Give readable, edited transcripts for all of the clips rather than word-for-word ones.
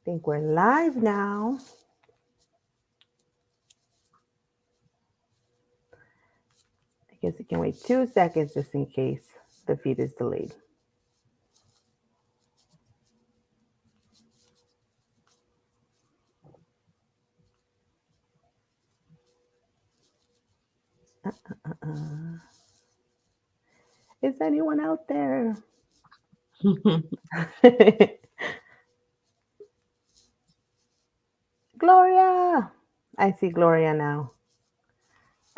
think we're live now. I guess you can wait 2 seconds just in case the feed is delayed. Is anyone out there? Gloria! I see Gloria now.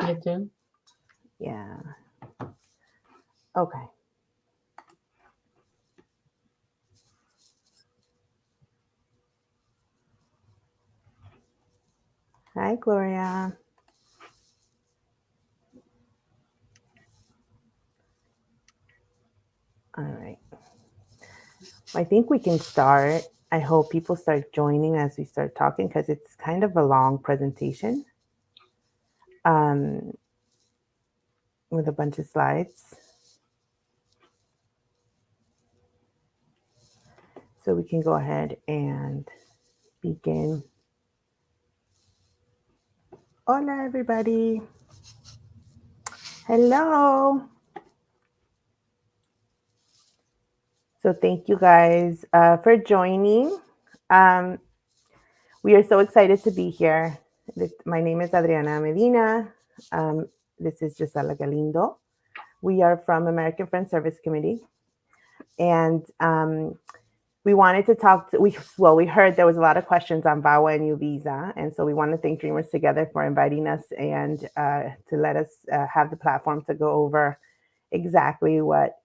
You do? Yeah. Okay. Hi, Gloria. All right. I think we can start. I hope people start joining as we start talking because it's kind of a long presentation with a bunch of slides. So we can go ahead and begin. Hola, everybody. Hello. So thank you guys for joining. We are so excited to be here. My name is Adriana Medina. This is Gisela Galindo. We are from American Friends Service Committee. And we wanted to talk we heard there was a lot of questions on VAWA and U-Visa. And so we want to thank Dreamers Together for inviting us and to let us have the platform to go over exactly what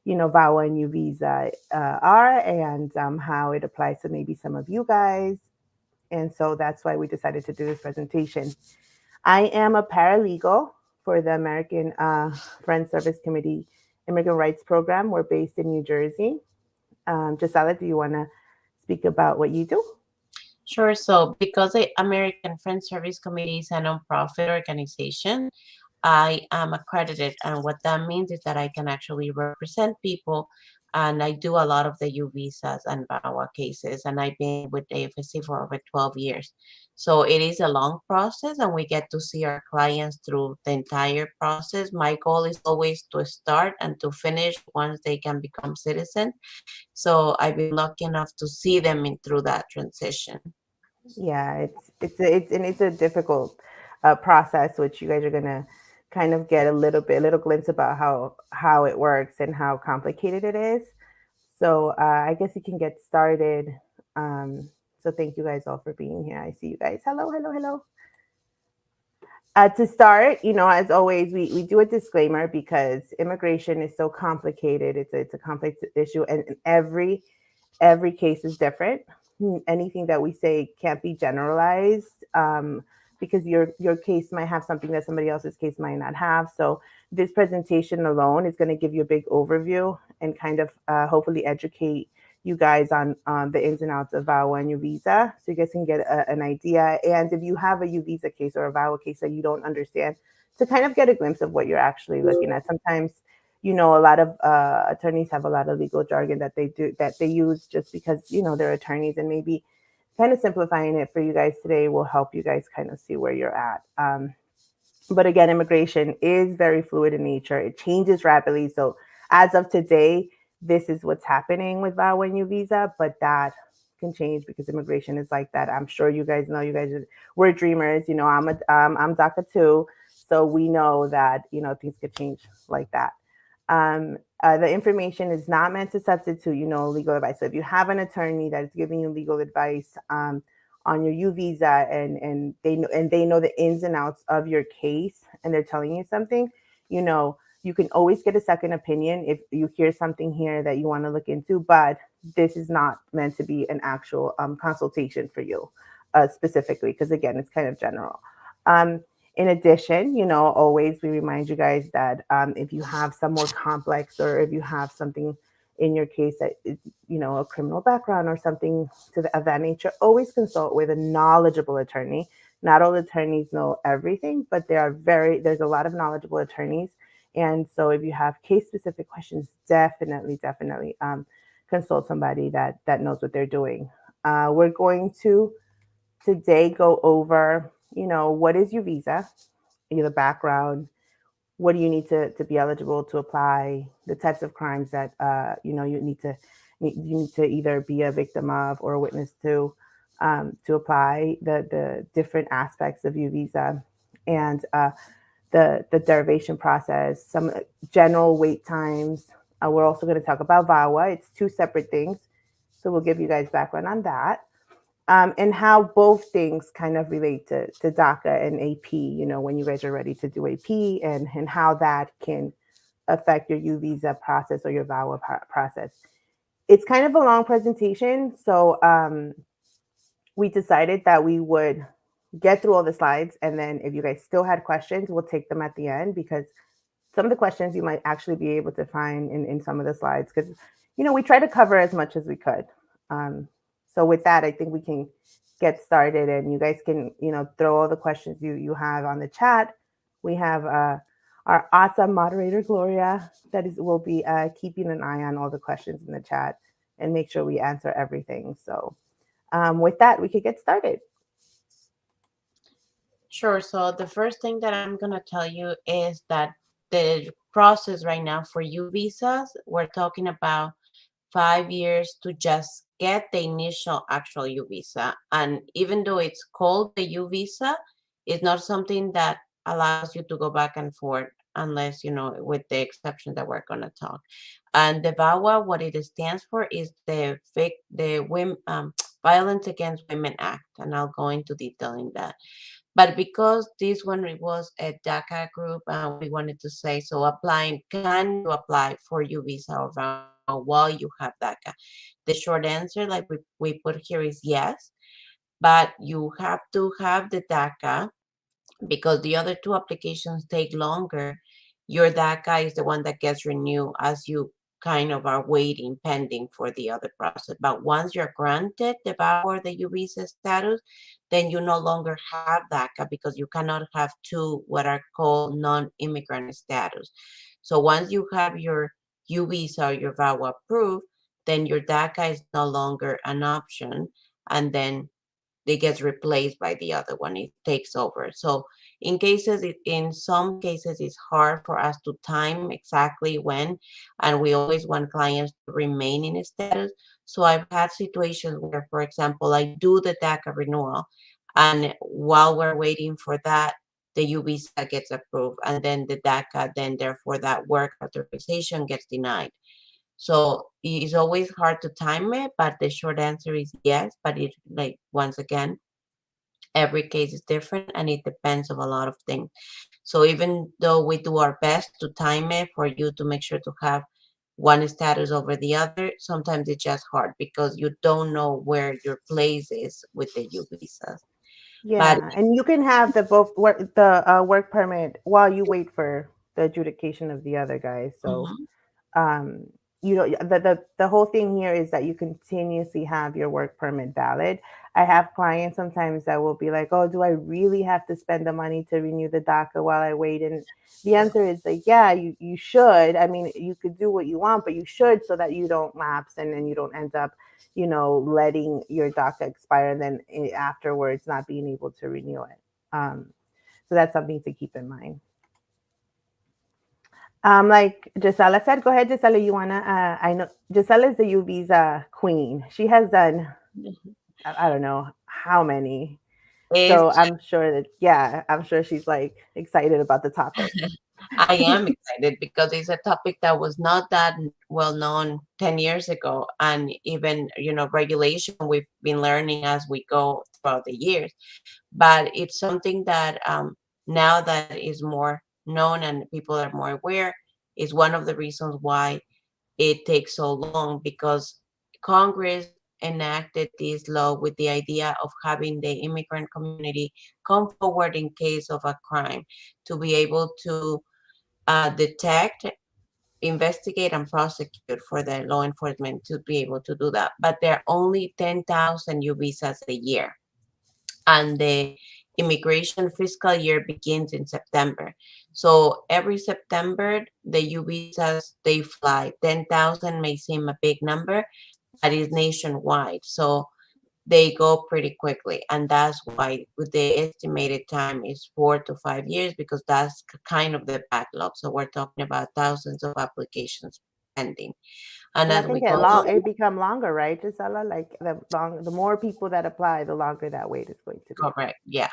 VAWA and U-Visa are and how it applies to maybe some of you guys. And so that's why we decided to do this presentation. I am a paralegal for the American Friends Service Committee Immigrant Rights Program. We're based in New Jersey. Gisela, do you want to speak about what you do? Sure. So because the American Friends Service Committee is a nonprofit organization, I am accredited. And what that means is that I can actually represent people. And I do a lot of the U-Visas and VAWA cases. And I've been with AFSC for over 12 years. So it is a long process and we get to see our clients through the entire process. My goal is always to start and to finish once they can become citizens. So I've been lucky enough to see them through that transition. Yeah, it's a difficult process, which you guys are gonna kind of get a little glimpse about how it works and how complicated it is. So I guess you can get started. So thank you guys all for being here. I see you guys. Hello, hello, hello. To start, as always, we do a disclaimer because immigration is so complicated. It's a complex issue, and every case is different. Anything that we say can't be generalized because your case might have something that somebody else's case might not have. So this presentation alone is going to give you a big overview and kind of hopefully educate you guys on the ins and outs of VAWA and U-Visa, so you guys can get an idea. And if you have a U-Visa case or a VAWA case that you don't understand, to kind of get a glimpse of what you're actually looking at. Sometimes, a lot of attorneys have a lot of legal jargon that they use just because they're attorneys, and maybe kind of simplifying it for you guys today will help you guys kind of see where you're at. But again, immigration is very fluid in nature. It changes rapidly. So as of today, this is what's happening with VAWA and U-Visa, but that can change because immigration is like that. I'm sure you guys know. We're dreamers. I'm DACA too, so we know that things could change like that. The information is not meant to substitute, legal advice. So if you have an attorney that is giving you legal advice on your U-Visa and they know the ins and outs of your case and they're telling you something, you can always get a second opinion if you hear something here that you want to look into, but this is not meant to be an actual consultation for you specifically, because again, it's kind of general. In addition, always we remind you guys that if you have some more complex or if you have something in your case that is, a criminal background or something of that nature, always consult with a knowledgeable attorney. Not all attorneys know everything, but there's a lot of knowledgeable attorneys. And so if you have case-specific questions, definitely consult somebody that knows what they're doing. We're going to today go over, what is your visa, the background, what do you need to be eligible to apply, the types of crimes that you need to either be a victim of or a witness to apply, the different aspects of U-Visa, and the derivation process, some general wait times. We're also going to talk about VAWA. It's two separate things, so we'll give you guys background on that. And how both things kind of relate to DACA and AP, when you guys are ready to do AP, and how that can affect your U-Visa process or your VAWA process. It's kind of a long presentation, so we decided that we would get through all the slides, and then if you guys still had questions, we'll take them at the end, because some of the questions you might actually be able to find in some of the slides, because we try to cover as much as we could. So with that, I think we can get started, and you guys can throw all the questions you have on the chat. We have our awesome moderator Gloria will be keeping an eye on all the questions in the chat and make sure we answer everything. So with that, we could get started. Sure. So the first thing that I'm going to tell you is that the process right now for U-Visas, we're talking about 5 years to just get the initial actual U-Visa. And even though it's called the U-Visa, it's not something that allows you to go back and forth unless, with the exception that we're going to talk. And the VAWA, what it stands for is the Violence Against Women Act. And I'll go into detail in that. But because this one was a DACA group, we wanted to say, so can you apply for U-Visa or VAWA while you have DACA? The short answer, like we put here, is yes, but you have to have the DACA because the other two applications take longer. Your DACA is the one that gets renewed as you kind of are waiting, pending for the other process. But once you're granted the VAWA or the U-Visa status, then you no longer have DACA because you cannot have two what are called non-immigrant status. So once you have your U-Visa or your VAWA approved, then your DACA is no longer an option, and then it gets replaced by the other one. It takes over. So in some cases, it's hard for us to time exactly when, and we always want clients to remain in a status. So I've had situations where, for example, I do the DACA renewal, and while we're waiting for that, the U-Visa gets approved, and then the DACA, then therefore that work authorization gets denied. So it's always hard to time it, but the short answer is yes. But once again, every case is different and it depends on a lot of things. So even though we do our best to time it for you to make sure to have one status over the other, sometimes it's just hard because you don't know where your place is with the U-Visas. Yeah, and you can have the work permit while you wait for the adjudication of the other guys. So um the whole thing here is that you continuously have your work permit valid. I have clients sometimes that will be like, oh, do I really have to spend the money to renew the DACA while I wait? And the answer is like, yeah, you should. I mean, you could do what you want, but you should, so that you don't lapse and then you don't end up letting your DACA expire and then afterwards not being able to renew it. So that's something to keep in mind. Like Gisela said, go ahead, Gisela. You wanna? I know Gisela is the U-Visa queen. She has done, I don't know how many. So I'm sure she's like excited about the topic. I am excited because it's a topic that was not that well known 10 years ago. And even, regulation we've been learning as we go throughout the years. But it's something that now that is more known and people are more aware is one of the reasons why it takes so long, because Congress enacted this law with the idea of having the immigrant community come forward in case of a crime to be able to detect, investigate, and prosecute for the law enforcement to be able to do that. But there are only 10,000 U-Visas a year, and the immigration fiscal year begins in September. So every September, the U-Visas, they fly. 10,000 may seem a big number, but it's nationwide. So they go pretty quickly. And that's why the estimated time is 4 to 5 years, because that's kind of the backlog. So we're talking about thousands of applications pending. And And I as think we go along, it become longer, right, Gisela? Like the more people that apply, the longer that wait is going to be. correct, yeah.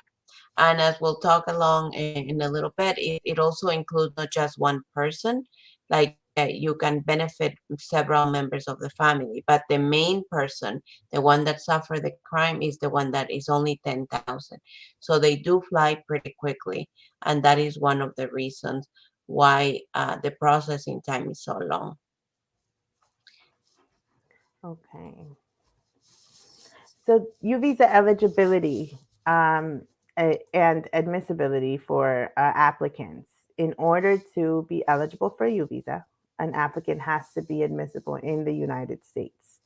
And as we'll talk along in a little bit, it also includes not just one person, like you can benefit several members of the family, but the main person, the one that suffered the crime, is the one that is only 10,000. So they do fly pretty quickly. And that is one of the reasons why the processing time is so long. Okay. So U-Visa eligibility and admissibility for applicants. In order to be eligible for U-Visa, an applicant has to be admissible in the United States.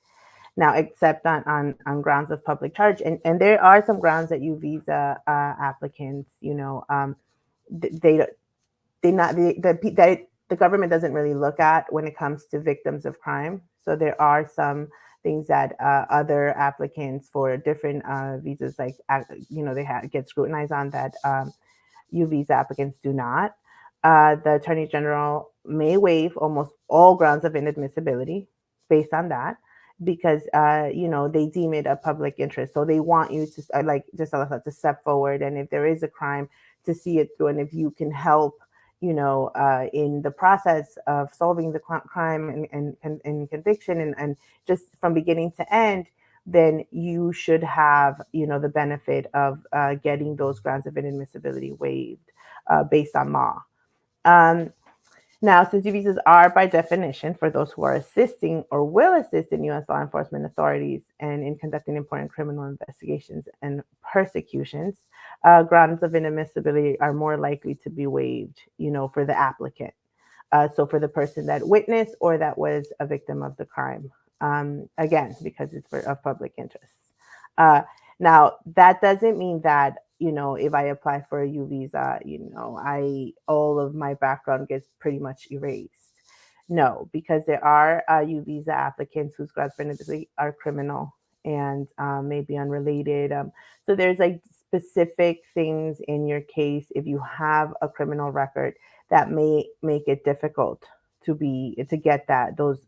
Now, except on grounds of public charge, and there are some grounds that U-Visa applicants, they not the government doesn't really look at when it comes to victims of crime. So there are some things that other applicants for different visas, like get scrutinized on that U-Visa applicants do not. The Attorney General may waive almost all grounds of inadmissibility based on that because they deem it a public interest. So they want you to to step forward, and if there is a crime, to see it through, and if you can help in the process of solving the crime and conviction and just from beginning to end, then you should have, the benefit of getting those grounds of inadmissibility waived based on law. Um, Now, since visas are by definition for those who are assisting or will assist in U.S. law enforcement authorities and in conducting important criminal investigations and persecutions, grounds of inadmissibility are more likely to be waived, for the applicant. So for the person that witnessed or that was a victim of the crime, again, because it's of public interest. Uh, Now, that doesn't mean that, if I apply for a U visa, I all of my background gets pretty much erased. No, because there are U visa applicants whose grounds for inadmissibility are criminal and maybe unrelated. So there's like specific things in your case if you have a criminal record that may make it difficult to get those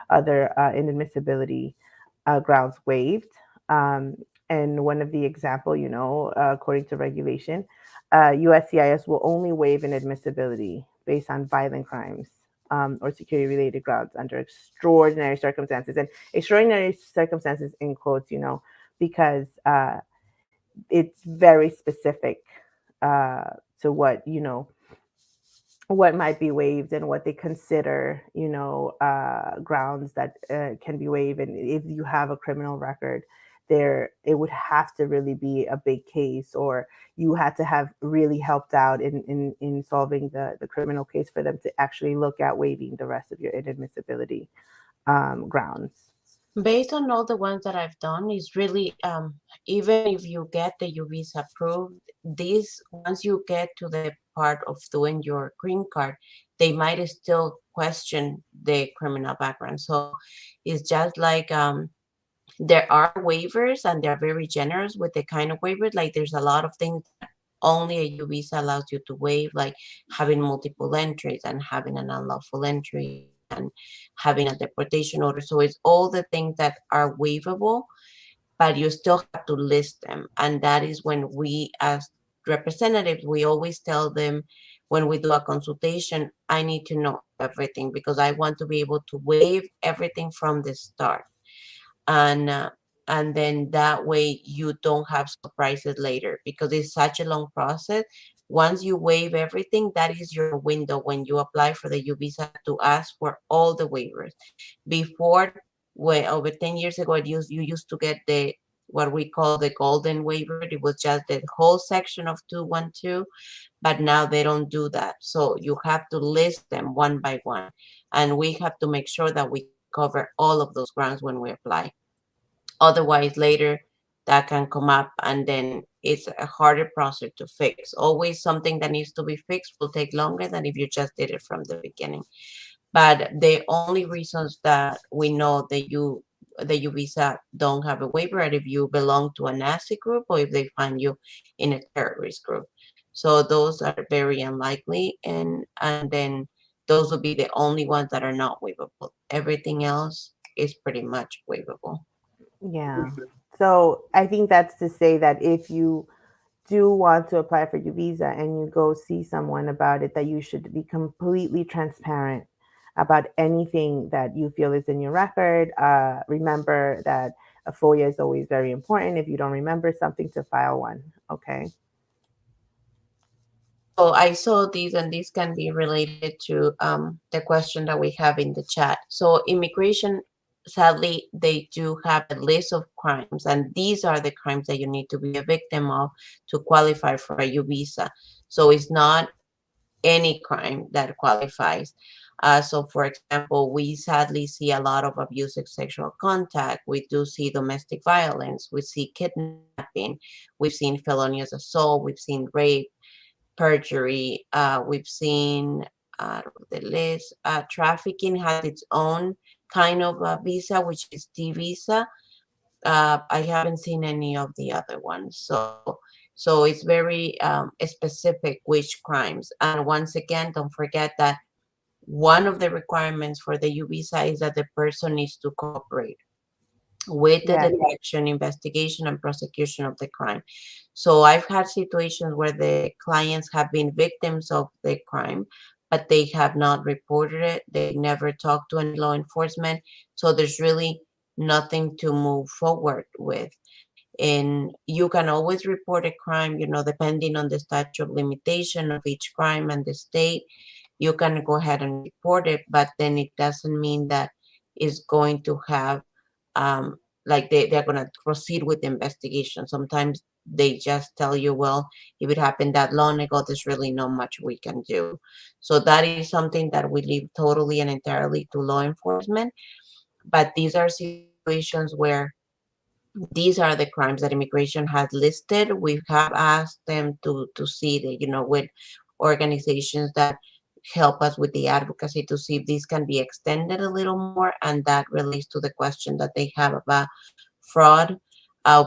other inadmissibility grounds waived. Um, and one of the example, according to regulation, USCIS will only waive inadmissibility based on violent crimes or security related grounds under extraordinary circumstances. And extraordinary circumstances in quotes, because it's very specific to what might be waived and what they consider, grounds that can be waived. And if you have a criminal record, it would have to really be a big case, or you had to have really helped out in solving the criminal case for them to actually look at waiving the rest of your inadmissibility grounds. Based on all the ones that I've done, is really even if you get the U-Visa approved, these once you get to the part of doing your green card, they might still question the criminal background. So it's just like there are waivers and they're very generous with the kind of waivers. Like there's a lot of things that only a U-Visa allows you to waive, like having multiple entries and having an unlawful entry and having a deportation order. So it's all the things that are waivable, but you still have to list them. And that is when we, as representatives, we always tell them when we do a consultation, I need to know everything because I want to be able to waive everything from the start. And then that way you don't have surprises later because it's such a long process. Once you waive everything, that is your window when you apply for the U-Visa to ask for all the waivers. Before, over 10 years ago, you used to get the what we call the golden waiver. It was just the whole section of 212, but now they don't do that. So you have to list them one by one, and we have to make sure that we cover all of those grounds when we apply. Otherwise, later that can come up and then it's a harder process to fix. Always something that needs to be fixed will take longer than if you just did it from the beginning. But the only reasons that we know that the U visa don't have a waiver, and if you belong to a Nazi group or if they find you in a terrorist group. So those are very unlikely, and then those will be the only ones that are not waivable. Everything else is pretty much waivable. Yeah. So I think that's to say that if you do want to apply for your visa and you go see someone about it, that you should be completely transparent about anything that you feel is in your record. Remember that a FOIA is always very important. If you don't remember something, to file one. Okay. So I saw these, and these can be related to the question that we have in the chat. So immigration, sadly, they do have a list of crimes, and these are the crimes that you need to be a victim of to qualify for a U visa. So it's not any crime that qualifies. So, for example, we sadly see a lot of abusive sexual contact. We do see domestic violence. We see kidnapping. We've seen felonious assault. We've seen rape, perjury. We've seen the list. Trafficking has its own kind of visa, which is D visa. I haven't seen any of the other ones. So it's very specific which crimes. And once again, don't forget that one of the requirements for the U visa is that the person needs to cooperate with the Yes. detection, investigation, and prosecution of the crime. So I've had situations where the clients have been victims of the crime, but they have not reported it. They never talked to any law enforcement. So there's really nothing to move forward with. And you can always report a crime, depending on the statute of limitation of each crime and the state. You can go ahead and report it, but then it doesn't mean that it's going to have um, like they're going to proceed with the investigation. Sometimes they just tell you, well, if it happened that long ago, there's really not much we can do. So that is something that we leave totally and entirely to law enforcement. But these are situations where these are the crimes that immigration has listed. We have asked them to see that, with organizations that help us with the advocacy to see if these can be extended a little more, and that relates to the question that they have about fraud,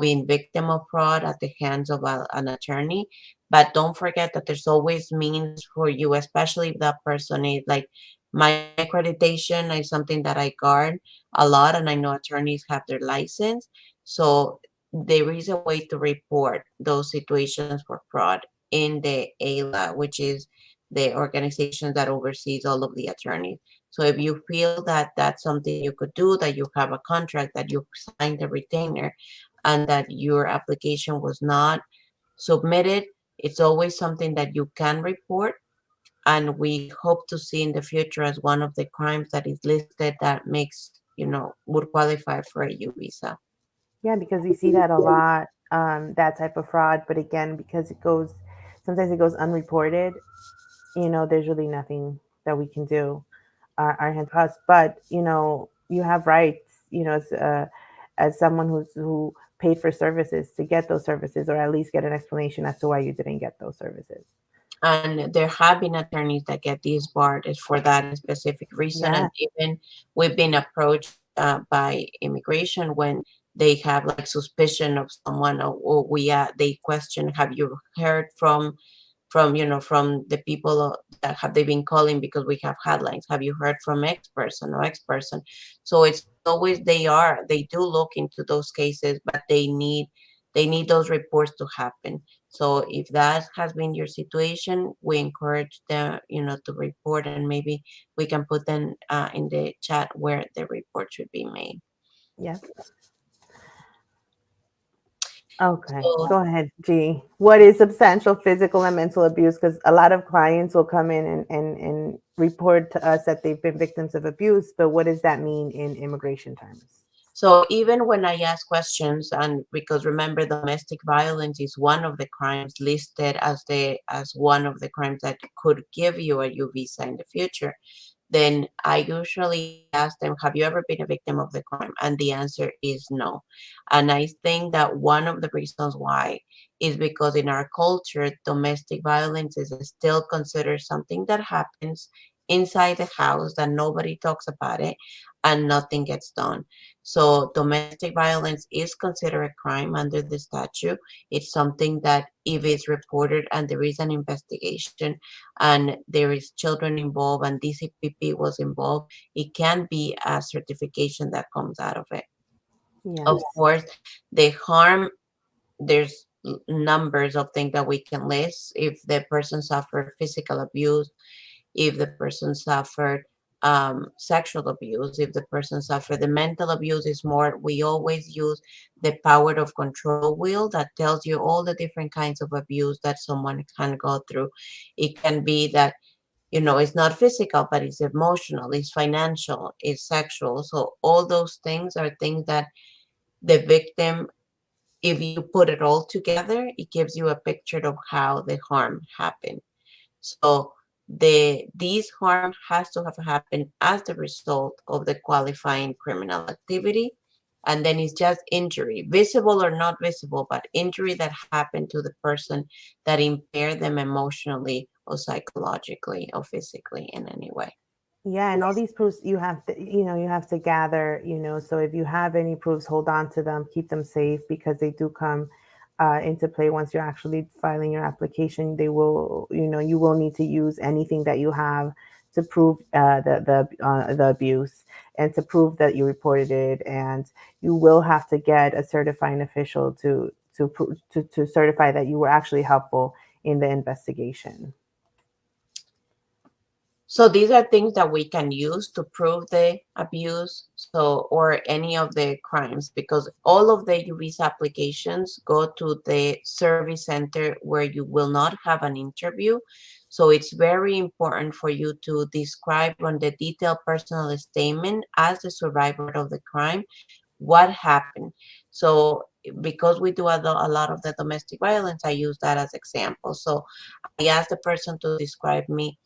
being victim of fraud at the hands of an attorney. But don't forget that there's always means for you, especially if that person is like, my accreditation is something that I guard a lot, and I know attorneys have their license. So there is a way to report those situations for fraud in the ALA, which is the organization that oversees all of the attorneys. So if you feel that that's something you could do, that you have a contract, that you signed a retainer, and that your application was not submitted, it's always something that you can report. And we hope to see in the future as one of the crimes that is listed that makes, would qualify for a U visa. Yeah, because we see that a lot, that type of fraud. But again, because sometimes it goes unreported, there's really nothing that we can do. Our hands crossed. But, you have rights, as someone who paid for services to get those services, or at least get an explanation as to why you didn't get those services. And there have been attorneys that get disbarred for that specific reason. Yeah. And even we've been approached by immigration when they have like suspicion of someone, or they question, have you heard from the people that have they been calling, because we have headlines, have you heard from X person or X person? So it's always they do look into those cases, but they need those reports to happen. So if that has been your situation, we encourage them, to report, and maybe we can put them in the chat where the report should be made. Yeah. Okay, So go ahead, G. What is substantial physical and mental abuse? Because a lot of clients will come in and report to us that they've been victims of abuse, but what does that mean in immigration terms? So even when I ask questions, and because remember, domestic violence is one of the crimes listed as one of the crimes that could give you a U visa in the future, then I usually ask them, have you ever been a victim of the crime? And the answer is no. And I think that one of the reasons why is because in our culture, domestic violence is still considered something that happens inside the house that nobody talks about it and nothing gets done. So domestic violence is considered a crime under the statute. It's something that if it's reported and there is an investigation and there is children involved and DCPP was involved, it can be a certification that comes out of it. Of Yes. course, the harm, there's numbers of things that we can list. If the person suffered physical abuse, if the person suffered sexual abuse, if the person suffered the mental abuse, is more, we always use the power of control wheel that tells you all the different kinds of abuse that someone can go through. It can be that, it's not physical, but it's emotional, it's financial, it's sexual. So all those things are things that the victim, if you put it all together, it gives you a picture of how the harm happened. So this harm has to have happened as the result of the qualifying criminal activity. And then it's just injury, visible or not visible, but injury that happened to the person that impaired them emotionally or psychologically or physically in any way. Yeah, and all these proofs you have to, you have to gather, so if you have any proofs, hold on to them, keep them safe because they do come into play once you're actually filing your application. They will, you will need to use anything that you have to prove the abuse and to prove that you reported it, and you will have to get a certifying official to certify that you were actually helpful in the investigation. So these are things that we can use to prove the abuse, so or any of the crimes, because all of the UVisa applications go to the service center where you will not have an interview. So it's very important for you to describe on the detailed personal statement as the survivor of the crime what happened. So because we do a lot of the domestic violence, I use that as example. So I asked the person to describe me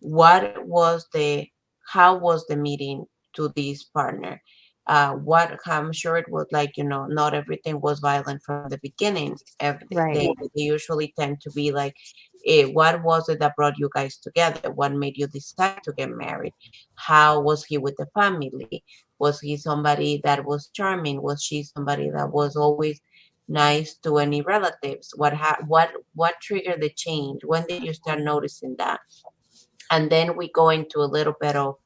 what was the how was the meeting to this partner. What I'm sure it was like, not everything was violent from the beginning. Right. They usually tend to be like, what was it that brought you guys together? What made you decide to get married? How was he with the family? Was he somebody that was charming? Was she somebody that was always nice to any relatives? What triggered the change? When did you start noticing that? And then we go into a little bit of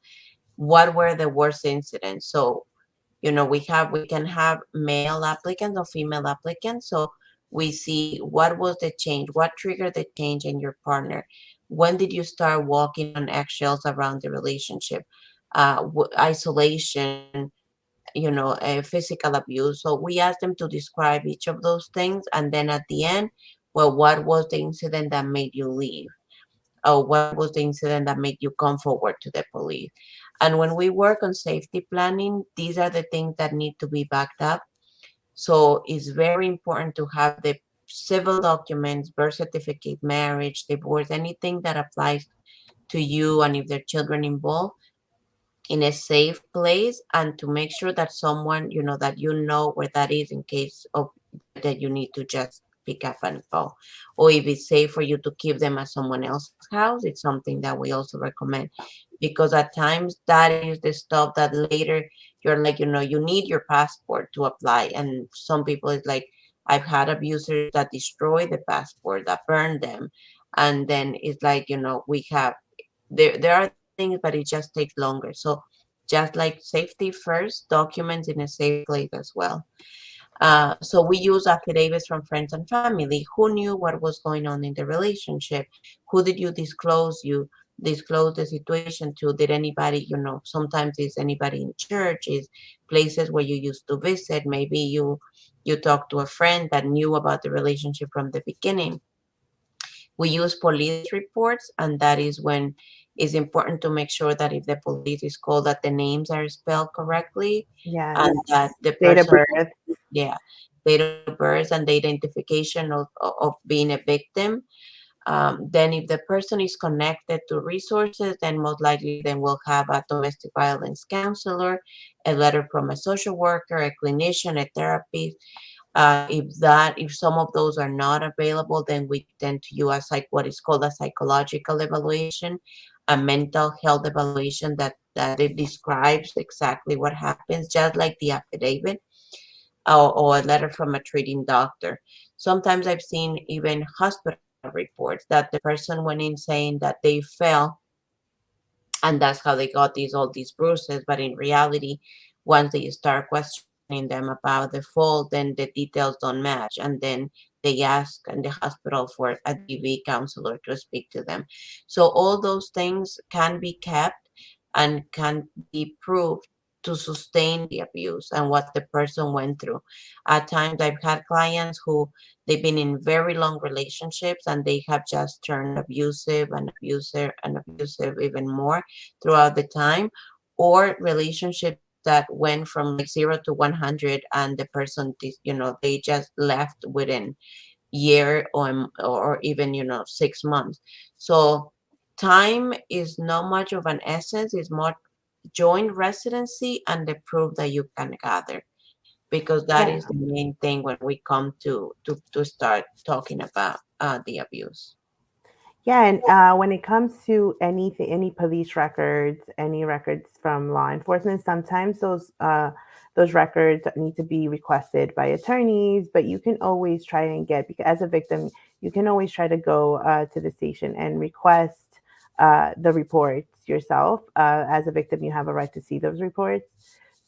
what were the worst incidents. So, we can have male applicants or female applicants. So we see what was the change, what triggered the change in your partner. When did you start walking on eggshells around the relationship? Isolation, physical abuse. So we ask them to describe each of those things, and then at the end, well, what was the incident that made you leave? Or what was the incident that made you come forward to the police? And when we work on safety planning, these are the things that need to be backed up. So it's very important to have the civil documents, birth certificate, marriage, divorce, anything that applies to you, and if there are children involved, in a safe place, and to make sure that someone, that where that is in case of that you need to just pick up and go. Or if it's safe for you to keep them at someone else's house, it's something that we also recommend, because at times that is the stuff that later you're like, you need your passport to apply. And some people is like, I've had abusers that destroy the passport, that burn them. And then it's like, we have there are things, but it just takes longer. So just like safety first, documents in a safe place as well. So we use affidavits from friends and family. Who knew what was going on in the relationship? Who did you disclose the situation to? Did anybody, sometimes it's anybody in church, is places where you used to visit. Maybe you talked to a friend that knew about the relationship from the beginning. We use police reports, and that is when it's important to make sure that if the police is called, that the names are spelled correctly, Yes. and that the Date of person, birth. yeah, date of birth and the identification of being a victim. Then if the person is connected to resources, then most likely then we'll have a domestic violence counselor, a letter from a social worker, a clinician, a therapist, If some of those are not available, then we tend to use like what is called a psychological evaluation, a mental health evaluation that it describes exactly what happens, just like the affidavit or a letter from a treating doctor. Sometimes I've seen even hospital reports that the person went in saying that they fell and that's how they got all these bruises. But in reality, once they start questioning them about the fall, then the details don't match, and then they ask in the hospital for a DV counselor to speak to them. So all those things can be kept and can be proved to sustain the abuse and what the person went through. At times, I've had clients who they've been in very long relationships and they have just turned abusive and abusive and abusive even more throughout the time, or relationships that went from like 0 to 100 and the person, they just left within year or even 6 months. So time is not much of an essence, it's more joint residency and the proof that you can gather, because that Yeah. is the main thing when we come to start talking about the abuse. Yeah, and when it comes to anything, any police records, any records from law enforcement, sometimes those records need to be requested by attorneys. But you can always try and get, because as a victim, you can always try to go to the station and request the reports yourself. As a victim, you have a right to see those reports,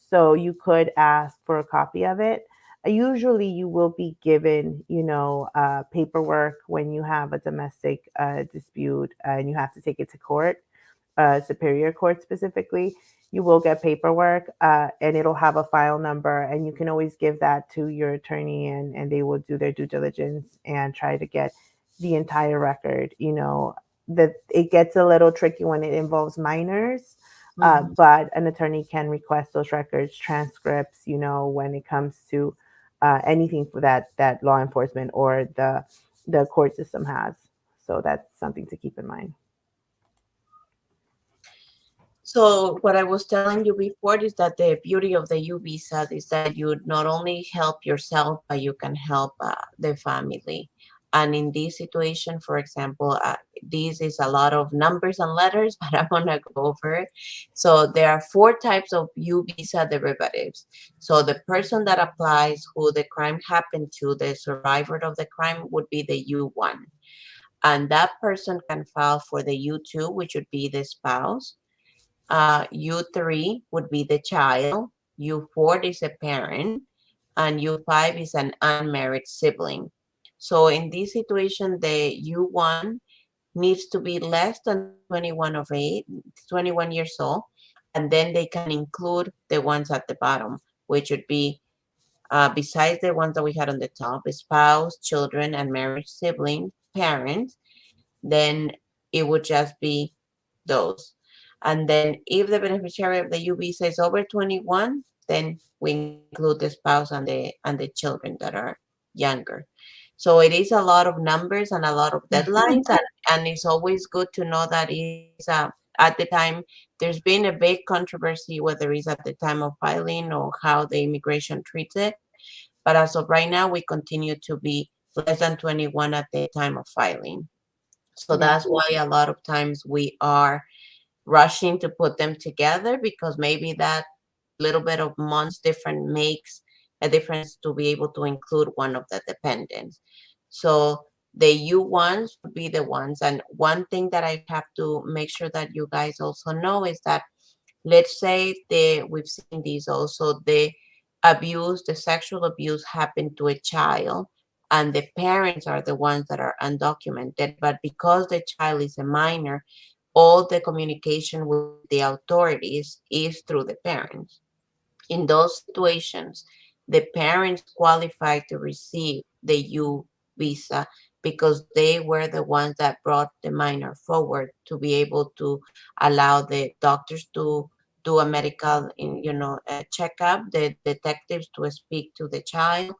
so you could ask for a copy of it. Usually you will be given, paperwork when you have a domestic dispute and you have to take it to court, superior court specifically. You will get paperwork, and it'll have a file number, and you can always give that to your attorney, and they will do their due diligence and try to get the entire record. That it gets a little tricky when it involves minors, Mhm. but an attorney can request those records, transcripts, when it comes to anything for that law enforcement or the court system has. So that's something to keep in mind. So what I was telling you before is that the beauty of the U-Visa is that you not only help yourself, but you can help the family. And in this situation, for example, this is a lot of numbers and letters, but I'm gonna go over it. So there are 4 types of U-Visa derivatives. So the person that applies, who the crime happened to, the survivor of the crime would be the U1. And that person can file for the U2, which would be the spouse. U3 would be the child, U4 is a parent, and U5 is an unmarried sibling. So in this situation, the U1 needs to be less than 21 years old, and then they can include the ones at the bottom, which would be besides the ones that we had on the top, spouse, children, and marriage sibling, parents, then it would just be those. And then if the beneficiary of the U visa is over 21, then we include the spouse and the children that are younger. So it is a lot of numbers and a lot of deadlines, and it's always good to know that is at the time there's been a big controversy whether it's at the time of filing or how the immigration treats it. But as of right now, we continue to be less than 21 at the time of filing. So Yeah. that's why a lot of times we are rushing to put them together, because maybe that little bit of months different makes a difference to be able to include one of the dependents. So the U ones would be the ones. And one thing that I have to make sure that you guys also know is that, let's say we've seen these also, the sexual abuse happened to a child, and the parents are the ones that are undocumented. But because the child is a minor, all the communication with the authorities is through the parents. In those situations, the parents qualify to receive the U visa because they were the ones that brought the minor forward to be able to allow the doctors to do a medical, a checkup, the detectives to speak to the child,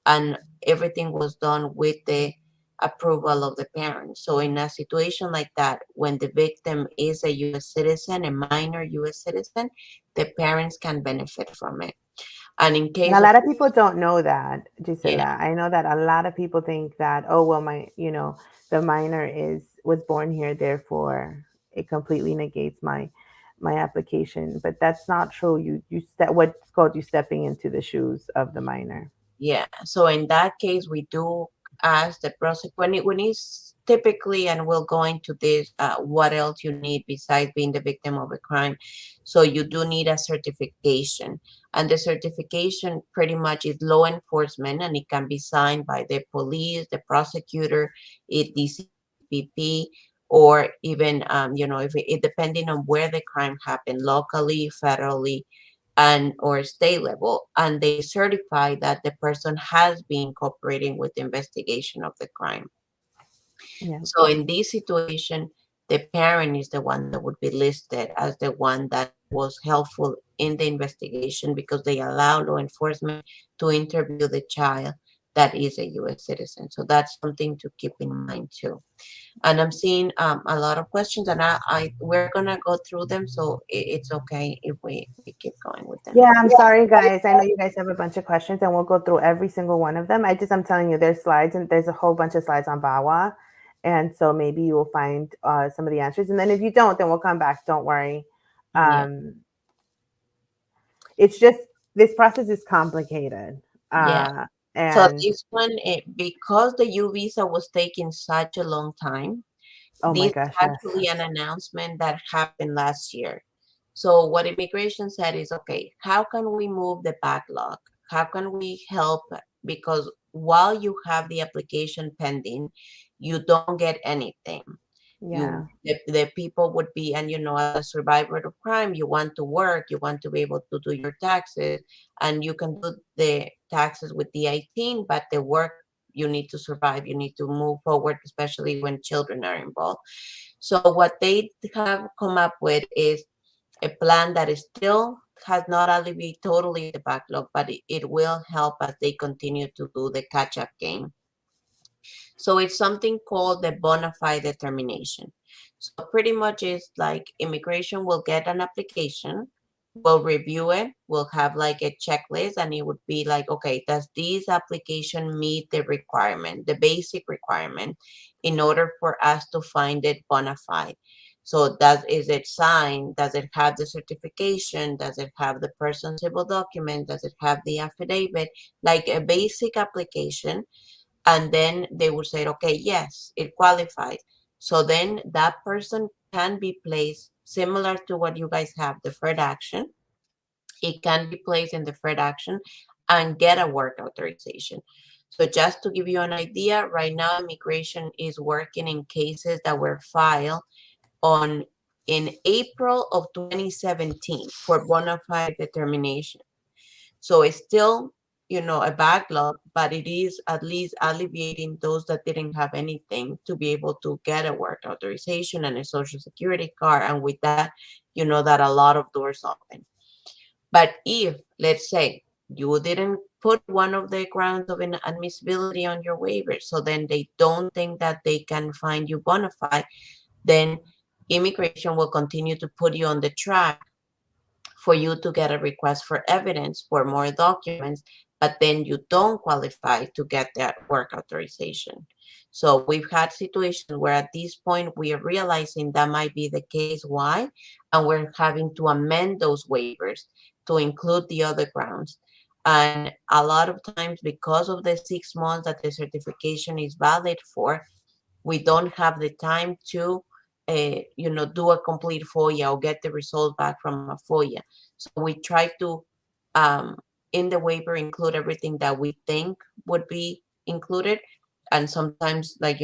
and everything was done with the approval of the parents. So in a situation like that, when the victim is a U.S. citizen, a minor U.S. citizen, the parents can benefit from it. And in And case a of, lot of people don't know that, yeah, Gisela. I know that a lot of people think that, oh well, the minor was born here, therefore it completely negates my application. But that's not true. You step what's called you stepping into the shoes of the minor. yeah. So in that case, we do ask the prosecutor when it's typically, and we'll go into this, what else you need besides being the victim of a crime. So you do need a certification, and the certification pretty much is law enforcement, and it can be signed by the police, the prosecutor, the CPP, or even if it depending on where the crime happened, locally, federally, and or state level, and they certify that the person has been cooperating with the investigation of the crime. Yeah. So in this situation, the parent is the one that would be listed as the one that was helpful in the investigation, because they allow law enforcement to interview the child that is a U.S. citizen. So that's something to keep in mind too. And I'm seeing a lot of questions, and we're gonna go through them, so it's okay if we keep going with them. Yeah, I'm sorry, guys. I know you guys have a bunch of questions, and we'll go through every single one of them. I'm telling you, there's slides, and there's a whole bunch of slides on VAWA, and so maybe you will find some of the answers. And then if you don't, then we'll come back. Don't worry. Yeah, Um, it's just this process is complicated, yeah. uh, So and this one, because the U visa was taking such a long time, oh this my is gosh, yes, actually an announcement that happened last year. So what immigration said is, okay, how can we move the backlog? How can we help? Because while you have the application pending, you don't get anything. yeah, The people would be, and as a survivor of crime, you want to work, you want to be able to do your taxes, and you can do the taxes with the 18, but the work, you need to survive, you need to move forward, especially when children are involved. So what they have come up with is a plan that is still has not alleviated totally the backlog, but it will help as they continue to do the catch-up game. So it's something called the bonafide determination. So pretty much it's like immigration will get an application, will review it, will have like a checklist, and it would be like, okay, does this application meet the requirement, the basic requirement, in order for us to find it bona fide? So is it signed? Does it have the certification? Does it have the person's civil document? Does it have the affidavit? Like a basic application, and then they would say, okay, yes, it qualifies. So then that person can be placed similar to what you guys have, deferred action. It can be placed in deferred action and get a work authorization. So just to give you an idea, right now immigration is working in cases that were filed on in April of 2017 for bona fide determination. So it's still, a backlog, but it is at least alleviating those that didn't have anything to be able to get a work authorization and a social security card. And with that, that a lot of doors open. But if, let's say, you didn't put one of the grounds of inadmissibility on your waiver, so then they don't think that they can find you bona fide, then immigration will continue to put you on the track for you to get a request for evidence for more documents, but then you don't qualify to get that work authorization. So we've had situations where at this point we are realizing that might be the case. Why? And we're having to amend those waivers to include the other grounds. And a lot of times, because of the 6 months that the certification is valid for, we don't have the time to do a complete FOIA or get the results back from a FOIA. So we try to um, in the waiver include everything that we think would be included, and sometimes like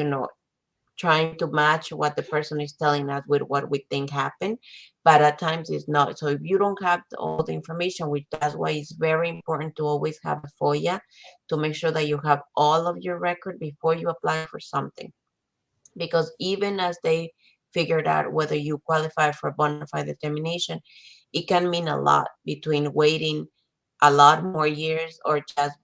trying to match what the person is telling us with what we think happened, but at times it's not. So if you don't have all the information, which that's why it's very important to always have a FOIA to make sure that you have all of your record before you apply for something, because even as they figured out whether you qualify for bona fide determination, it can mean a lot between waiting a lot more years or just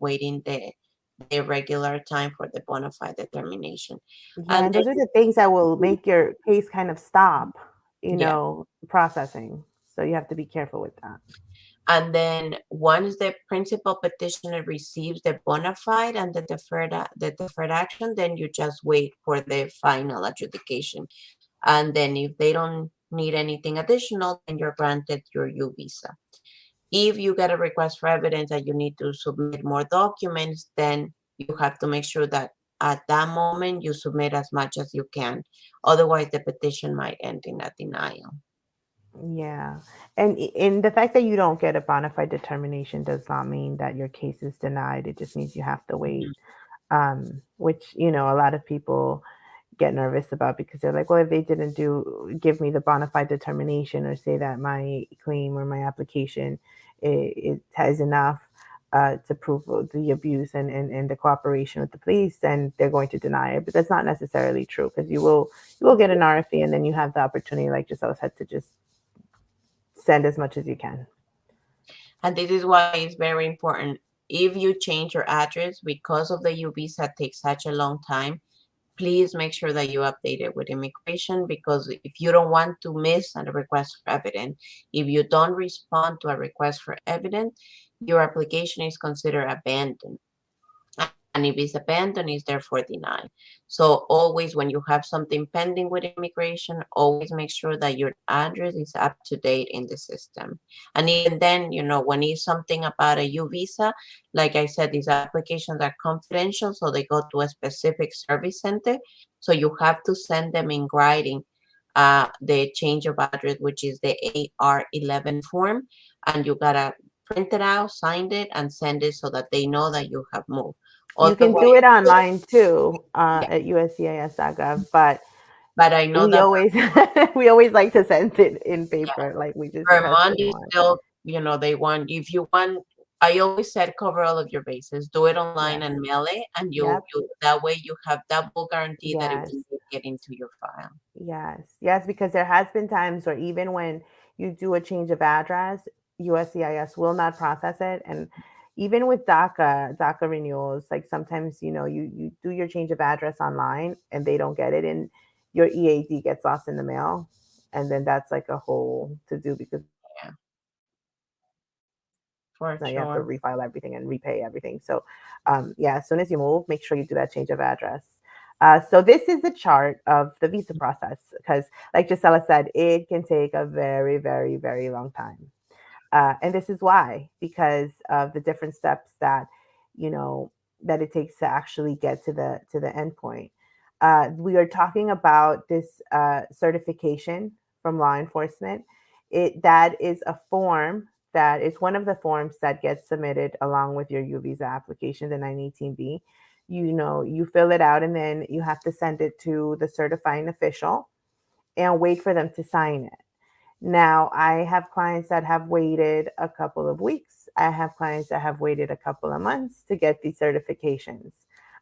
waiting the regular time for the bona fide determination. yeah. And And those are the things that will then, make your case kind of stop, yeah, processing. So you have to be careful with that. And then once the principal petitioner receives the bona fide and the deferred action, then you just wait for the final adjudication. And then if they don't need anything additional, then you're granted your U visa. If you get a request for evidence that you need to submit more documents, then you have to make sure that at that moment you submit as much as you can. Otherwise, the petition might end in a denial. Yeah. And in the fact that you don't get a bona fide determination does not mean that your case is denied. It just means you have to wait. Mhm. Which, a lot of people get nervous about because they're like, well, if they didn't give me the bona fide determination or say that my claim or my application it has enough to prove the abuse and the cooperation with the police, then they're going to deny it. But that's not necessarily true because you will get an RFE and then you have the opportunity, like Giselle said, to just send as much as you can. And this is why it's very important. If you change your address because of the U visa takes such a long time, please make sure that you update it with immigration, because if you don't want to miss a request for evidence, if you don't respond to a request for evidence, your application is considered abandoned. And if it's abandoned, it's therefore denied. So always when you have something pending with immigration, always make sure that your address is up to date in the system. And even then, when it's something about a U visa, like I said, these applications are confidential, so they go to a specific service center. So you have to send them in writing the change of address, which is the AR11 form, and you gotta print it out, sign it, and send it so that they know that you have moved. You can do Otherwise, it online too yeah. at uscis.gov, but But I know we that always we always like to send it in yeah, paper, like we just Vermont desperately is want. still, they want, if you want, I always said cover all of your bases, do it online Yes. and mail it, and Yep. that way you have double guarantee that it Yes. will get into your file. Yes. Yes, because there has been times where even when you do a change of address, USCIS will not process it. And even with DACA renewals, like sometimes, you do your change of address online and they don't get it and your EAD gets lost in the mail. And then that's like a whole to do because Yeah, for now you have to sure. refile everything and repay everything. So, yeah, as soon as you move, make sure you do that change of address. So this is the chart of the visa process because, like Gisela said, it can take a very, very, very long time. And this is why, because of the different steps you know that it takes to actually get to the end point. We are talking about this certification from law enforcement. That is a form that is one of the forms that gets submitted along with your U visa application, the 918B. You fill it out and then you have to send it to the certifying official and wait for them to sign it. Now, I have clients that have waited a couple of weeks. I have clients that have waited a couple of months to get these certifications.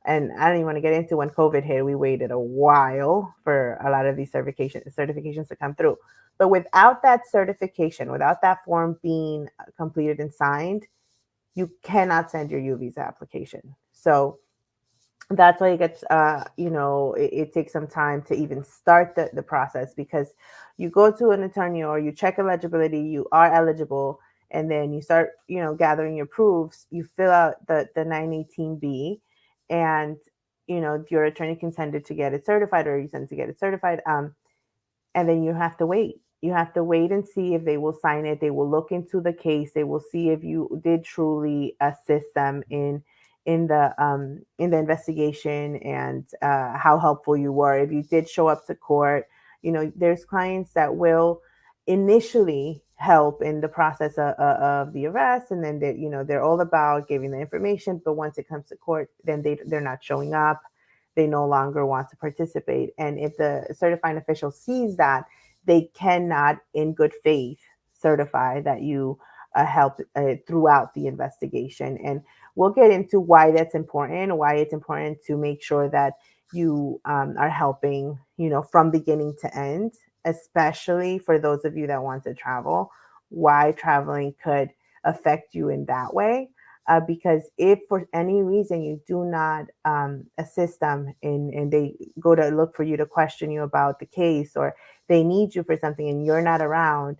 And I don't even want to get into when COVID hit, we waited a while for a lot of these certifications to come through. But without that certification, without that form being completed and signed, you cannot send your U visa application. So that's why it gets it takes some time to even start the process because you go to an attorney or you check eligibility, you are eligible, and then you start gathering your proofs, you fill out the 918B, and your attorney can send it to get it certified or you send it to get it certified, and then you have to wait. You have to wait and see if they will sign it. They will look into the case. They will see if you did truly assist them in the investigation and how helpful you were. If you did show up to court, there's clients that will initially help in the process of the arrest, and then they're all about giving the information. But once it comes to court, then they're not showing up, they no longer want to participate. And if the certifying official sees that, they cannot, in good faith, certify that you helped throughout the investigation. And we'll get into why that's important, why it's important to make sure that you are helping, from beginning to end, especially for those of you that want to travel, why traveling could affect you in that way, because if for any reason you do not assist them and they go to look for you to question you about the case or they need you for something and you're not around,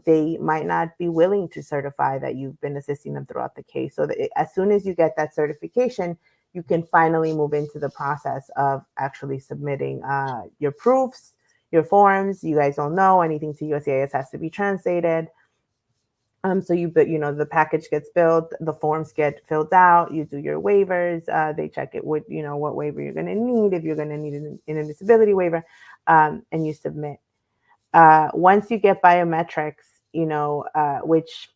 they might not be willing to certify that you've been assisting them throughout the case. So that as soon as you get that certification, you can finally move into the process of actually submitting your proofs, your forms. You guys don't know anything to USCIS has to be translated. So the package gets built, the forms get filled out, you do your waivers, they check it with, what waiver you're going to need, if you're going to need an inadmissibility waiver, and you submit. Once you get biometrics, which,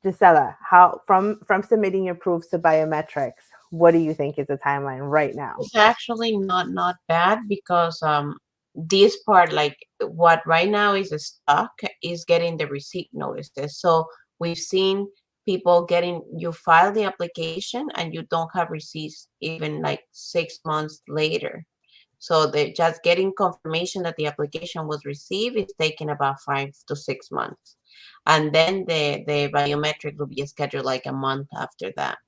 Gisela, how from submitting your proofs to biometrics, what do you think is the timeline right now? It's actually not bad because this part, like what right now is stuck, is getting the receipt notices. So we've seen people getting, you file the application and you don't have receipts even like 6 months later. So they're just getting confirmation that the application was received is taking about 5 to 6 months. And then the biometric will be scheduled like a month after that.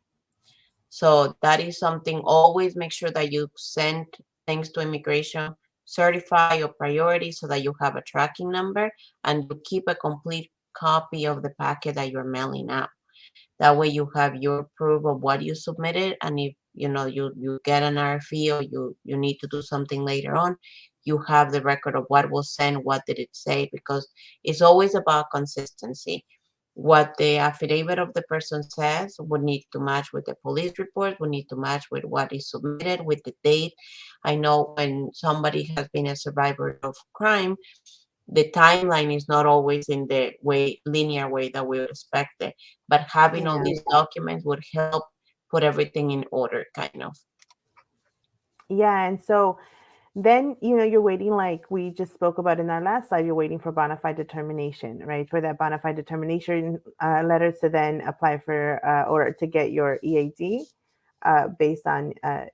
So that is something, always make sure that you send things to immigration, certify your priority so that you have a tracking number and you keep a complete copy of the packet that you're mailing out. That way you have your proof of what you submitted, and if you get an RFE or you need to do something later on, you have the record of what was sent, what did it say, because it's always about consistency. What the affidavit of the person says would need to match with the police report, would need to match with what is submitted, with the date. I know when somebody has been a survivor of crime, the timeline is not always in the linear way that we would expect it, but having all Yeah. these documents would help put everything in order, kind of. Yeah. And so then, you're waiting, like we just spoke about in our last slide, you're waiting for bona fide determination, right? For that bona fide determination letter to then apply for or to get your EAD based on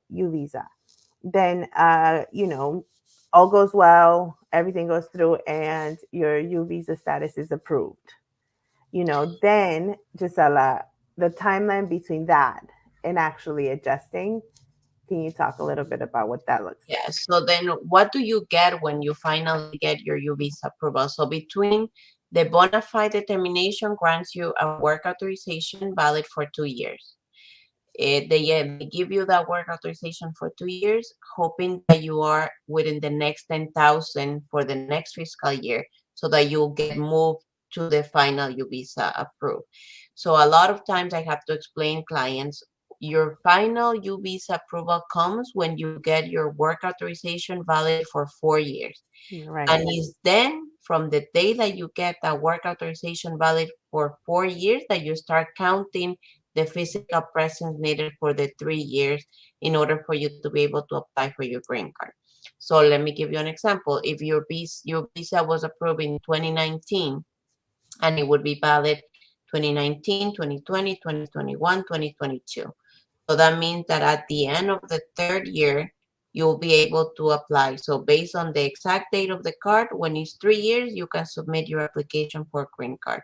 U-Visa. Then, all goes well, everything goes through, and your U-Visa status is approved. Then, Gisela, the timeline between that and actually adjusting, can you talk a little bit about what that looks like? Yeah. So then what do you get when you finally get your U-Visa approval? So between the bona fide determination grants you a work authorization valid for 2 years. They give you that work authorization for 2 years, hoping that you are within the next 10,000 for the next fiscal year, so that you'll get moved to the final U-Visa approved. So a lot of times I have to explain clients, your final U-Visa approval comes when you get your work authorization valid for 4 years. Right. And it's then from the day that you get that work authorization valid for 4 years that you start counting the physical presence needed for the 3 years in order for you to be able to apply for your green card. So let me give you an example. If your visa was approved in 2019, and it would be valid 2019, 2020, 2021, 2022. So that means that at the end of the third year, you'll be able to apply. So based on the exact date of the card, when it's 3 years, you can submit your application for green card.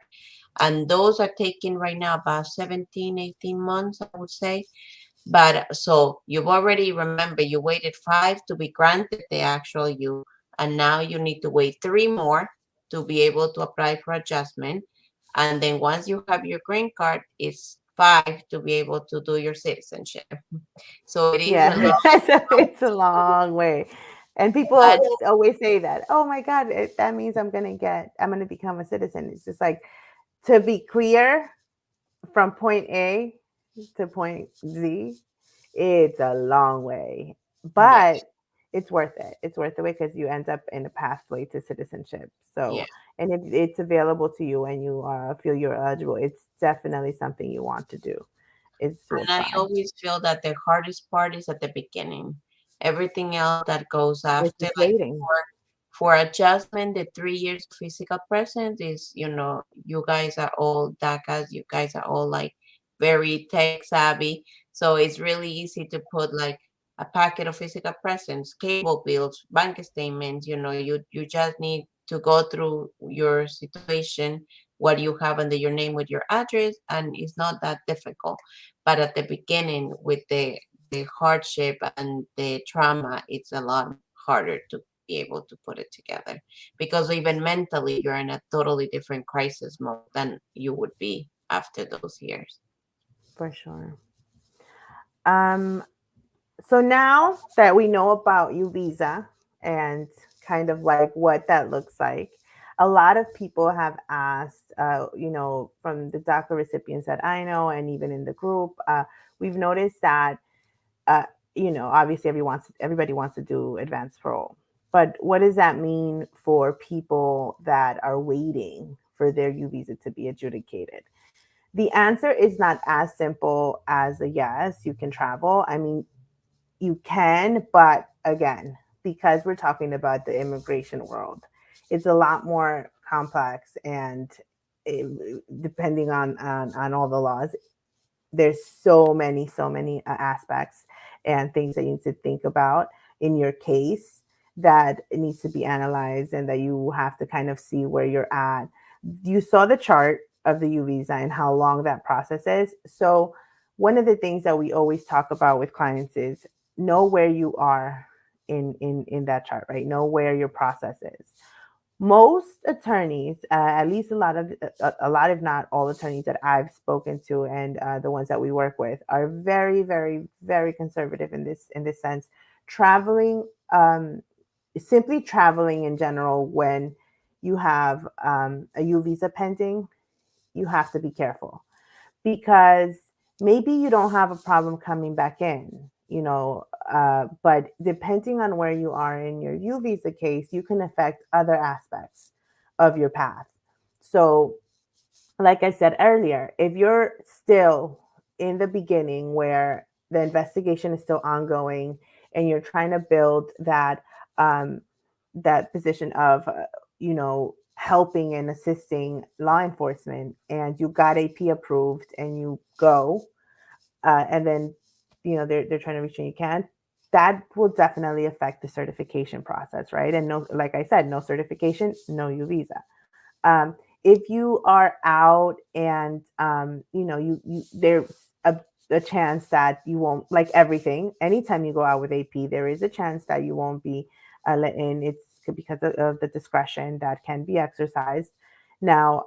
And those are taking right now about 17, 18 months, I would say. But so you've already, remember, you waited 5 to be granted the actual U, and now you need to wait 3 more to be able to apply for adjustment. And then once you have your green card, it's 5 to be able to do your citizenship. So it is a Yeah, long it's a process. long way. And people But always say that, oh my God, that means I'm going to become a citizen. It's just like, to be clear, from point A to point Z, it's a long way, yeah, but it's worth it. It's worth the way because you end up in a pathway to citizenship. yeah. So, and if it's available to you and you feel you're eligible, it's definitely something you want to do, is to And I apply. always feel that the hardest part is at the beginning. Everything else that goes It's after, just like waiting. for adjustment, the 3 years of physical presence is, you guys are all DACAs, you guys are all like very tech savvy. So it's really easy to put like a packet of physical presence, cable bills, bank statements, you just need to go through your situation, what you have under your name with your address, and it's not that difficult. But at the beginning, with the hardship and the trauma, it's a lot harder to be able to put it together, because even mentally you're in a totally different crisis mode than you would be after those years. For sure. Um, so now that we know about U-Visa and kind of like what that looks like, a lot of people have asked, from the DACA recipients that I know, and even in the group, we've noticed that, uh, obviously everybody wants to do advanced parole, but what does that mean for people that are waiting for their U-Visa to be adjudicated? The answer is not as simple as a yes, you can travel. I mean, you can, but again, because we're talking about the immigration world, it's a lot more complex, and depending on all the laws, there's so many aspects and things that you need to think about in your case, that it needs to be analyzed, and that you have to kind of see where you're at. You saw the chart of the U visa and how long that process is. So one of the things that we always talk about with clients is know where you are in that chart, right? Know where your process is. Most attorneys, at least a lot, if not all attorneys that I've spoken to, and the ones that we work with, are very, very, very conservative in this sense. Traveling, simply traveling in general, when you have a U visa pending, you have to be careful, because maybe you don't have a problem coming back in, but depending on where you are in your U visa case, you can affect other aspects of your path. So, like I said earlier, if you're still in the beginning where the investigation is still ongoing, and you're trying to build um, that position of, helping and assisting law enforcement, and you got AP approved and you go, and then they're trying to reach you, and you can't, that will definitely affect the certification process, right? And no, like I said, no certification, no U visa. If you are out, and you there's a chance that you won't, like everything, anytime you go out with AP, there is a chance that you won't be let in. It's because of the discretion that can be exercised. Now,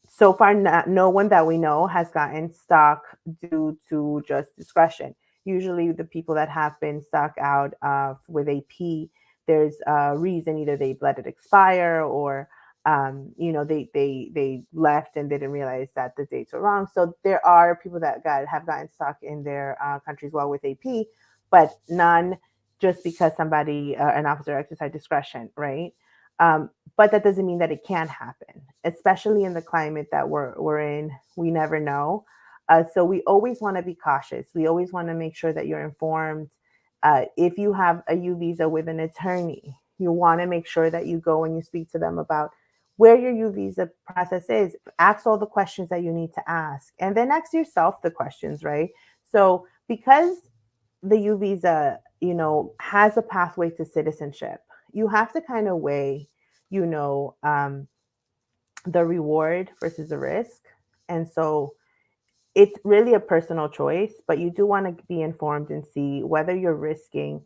so far, no one that we know has gotten stuck due to just discretion. Usually the people that have been stuck out with AP, there's a reason. Either they let it expire, or they left and didn't realize that the dates were wrong. So there are people that have gotten stuck in their countries while with AP, but none just because somebody, an officer, exercised discretion, right? But that doesn't mean that it can't happen, especially in the climate that we're in. We never know. So we always want to be cautious. We always want to make sure that you're informed. If you have a U visa with an attorney, you want to make sure that you go and you speak to them about where your U visa process is. Ask all the questions that you need to ask, and then ask yourself the questions, right? So because the U visa, has a pathway to citizenship, you have to kind of weigh, you know, um, the reward versus the risk. And so it's really a personal choice, but you do want to be informed and see whether you're risking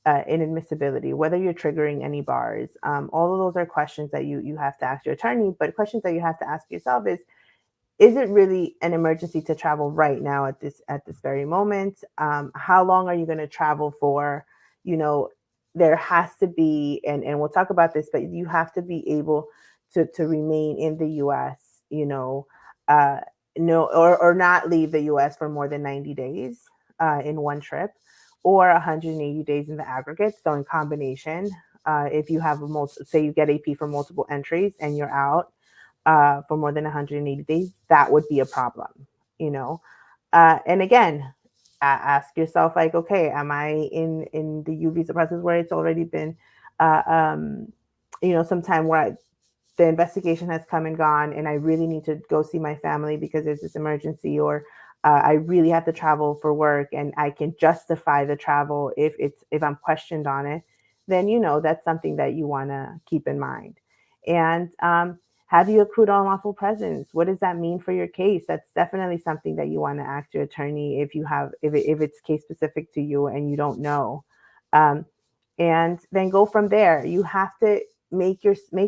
inadmissibility, whether you're triggering any bars. All of those are questions that you have to ask your attorney, but questions that you have to ask yourself is it really an emergency to travel right now at this very moment? How long are you going to travel for? You know, there has to be, and we'll talk about this, but you have to be able to remain in the U.S. Uh, no, or not leave the U.S. for more than 90 days in one trip, or 180 days in the aggregate. So in combination, if you have say you get AP for multiple entries and you're out for more than 180 days, that would be a problem, you know. And again, ask yourself, like, okay, am I in the U visa process where it's already been, uh, um, some time where the investigation has come and gone, and I really need to go see my family because there's this emergency, or I really have to travel for work, and I can justify the travel if I'm questioned on it, then that's something that you want to keep in mind. And have you accrued unlawful presence? What does that mean for your case? That's definitely something that you want to ask your attorney if it's case specific to you and you don't know. Um, and then go from there. You have to make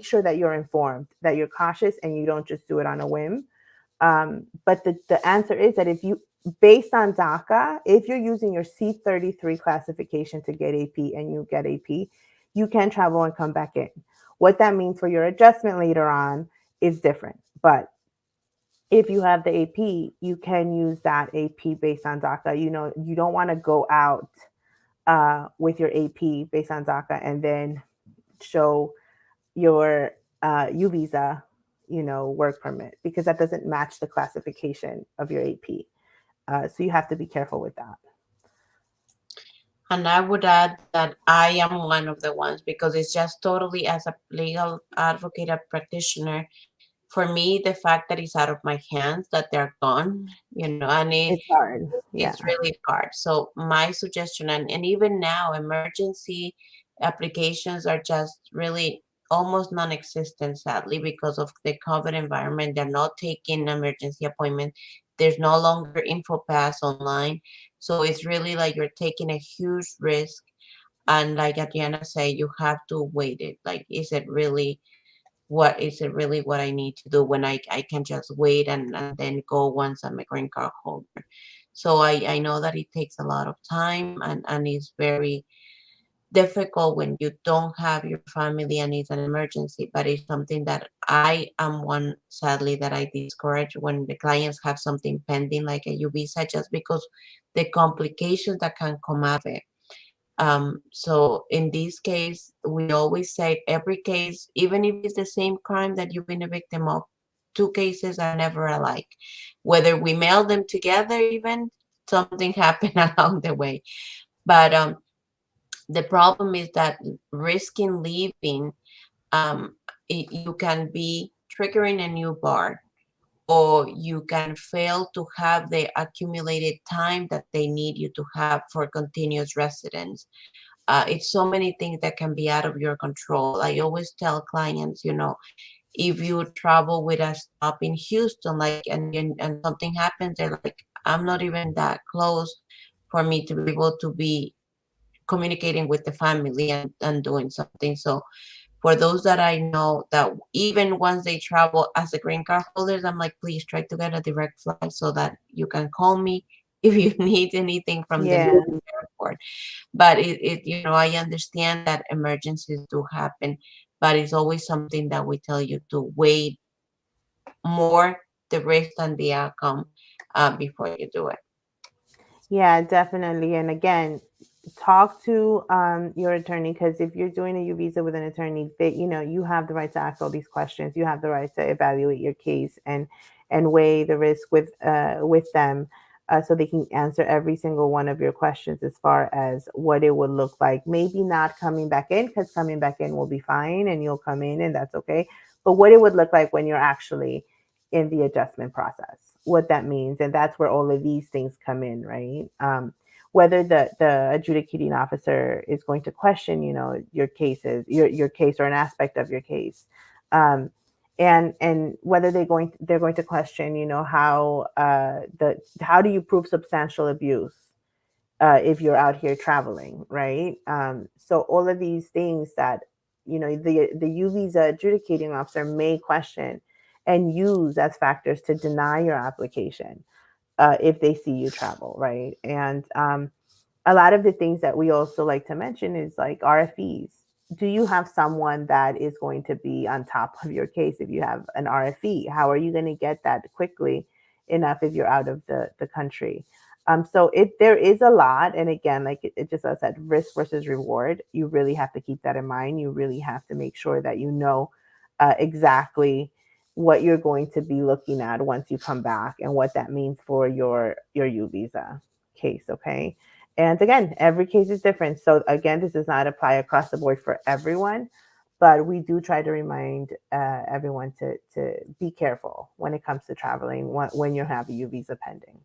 sure that you're informed, that you're cautious, and you don't just do it on a whim. But the answer is that if you, based on DACA, if you're using your C33 classification to get AP and you get AP, you can travel and come back in. What that means for your adjustment later on is different. But if you have the AP, you can use that AP based on DACA. You know, you don't want to go out with your AP based on DACA and then show your U-Visa, you know, work permit, because that doesn't match the classification of your AP. So you have to be careful with that. And I would add that I am one of the ones, because it's just totally, as a legal advocate, a practitioner, for me, the fact that it's out of my hands, that they're gone, and It's hard. Yeah. it's really hard. So my suggestion, and even now, emergency applications are just really almost non-existent, sadly, because of the COVID environment. They're not taking emergency appointments. There's no longer InfoPass online. So it's really like you're taking a huge risk. And like Adriana said, you have to wait it. Like, is it really what I need to do when I can just wait and then go once I'm a green card holder. So I know that it takes a lot of time, and it's very difficult when you don't have your family and it's an emergency, but it's something that I am one, sadly, that I discourage when the clients have something pending like a U-Visa, just because the complications that can come out of it. So in this case, we always say every case, even if it's the same crime that you've been a victim of, two cases are never alike. Whether we mail them together, even something happened along the way. But the problem is that risking leaving, you can be triggering a new bar, or you can fail to have the accumulated time that they need you to have for continuous residence. It's so many things that can be out of your control. I always tell clients, if you travel with a stop in Houston, like, and something happens, they're like, I'm not even that close for me to be able to be communicating with the family and doing something. So for those that I know that even once they travel as a green card holders, I'm like, please try to get a direct flight so that you can call me if you need anything from the Yeah. airport. But I understand that emergencies do happen, but it's always something that we tell you to weigh more the risk and the outcome before you do it. Yeah, definitely. And again, talk to your attorney, because if you're doing a U visa with an attorney, you have the right to ask all these questions. You have the right to evaluate your case and weigh the risk with them, so they can answer every single one of your questions as far as what it would look like. Maybe not coming back in, because coming back in will be fine and you'll come in and that's okay. But what it would look like when you're actually in the adjustment process, what that means. And that's where all of these things come in, right? Whether the adjudicating officer is going to question, your cases, your case, or an aspect of your case. And whether they're going to question, how do you prove substantial abuse if you're out here traveling, right? So all of these things that the U visa adjudicating officer may question and use as factors to deny your application if they see you travel, right? And a lot of the things that we also like to mention is like RFEs. Do you have someone that is going to be on top of your case if you have an RFE? How are you going to get that quickly enough if you're out of the country? So there is a lot, and again, like it just, as I said, risk versus reward. You really have to keep that in mind. You really have to make sure that you know exactly what you're going to be looking at once you come back, and what that means for your U visa case. Okay. And again, every case is different. So again, this does not apply across the board for everyone, but we do try to remind everyone to be careful when it comes to traveling when you have a U visa pending.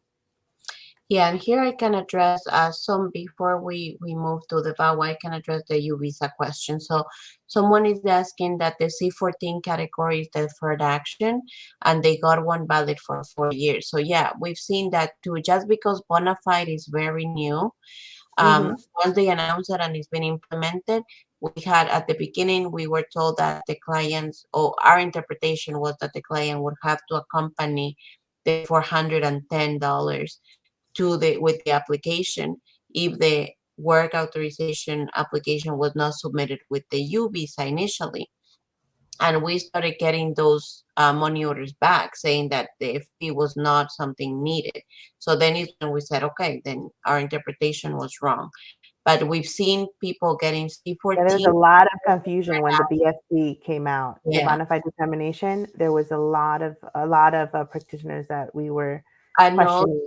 Yeah, and here I can address some before we move to the VAWA. I can address the U-Visa question. So someone is asking that the C14 category is deferred action, and they got one valid for 4 years. So yeah, we've seen that too. Just because bonafide is very new, Mm-hmm. Once they announce it and it's been implemented, we had at the beginning, we were told that the clients, or our interpretation was that the client would have to accompany the $410 to the with the application if the work authorization application was not submitted with the U-Visa initially. And we started getting those money orders back saying that the fee was not something needed. So then is when we said, okay, then our interpretation was wrong. But we've seen people getting Yeah, there was C14. a lot of confusion when the BSD came out, the Yeah. bonafide determination. There was a lot of practitioners that we were And also, questioning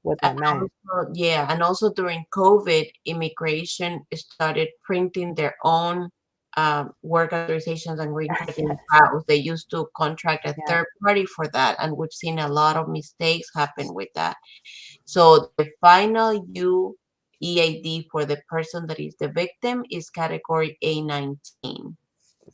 what that meant. yeah, and also during COVID, immigration started printing their own work authorizations and green cards in Yes. house. They used to contract a Yeah. third party for that, and we've seen a lot of mistakes happen with that. So the final UEAD for the person that is the victim is category A19.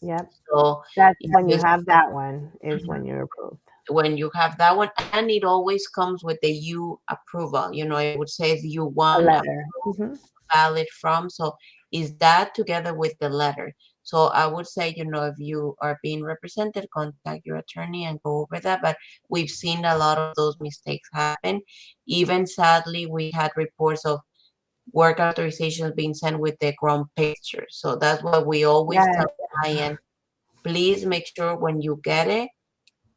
Yep. So That's it when you just have that one is when you're approved. when you have that one, and it always comes with the U approval. You know, it would say A U1 letter. Mm-hmm. valid from. So is that together with the letter? So I would say, you know, if you are being represented, contact your attorney and go over that. But we've seen a lot of those mistakes happen. Even sadly, we had reports of work authorizations being sent with the wrong picture. So that's why we always Yes. tell client, please make sure when you get it,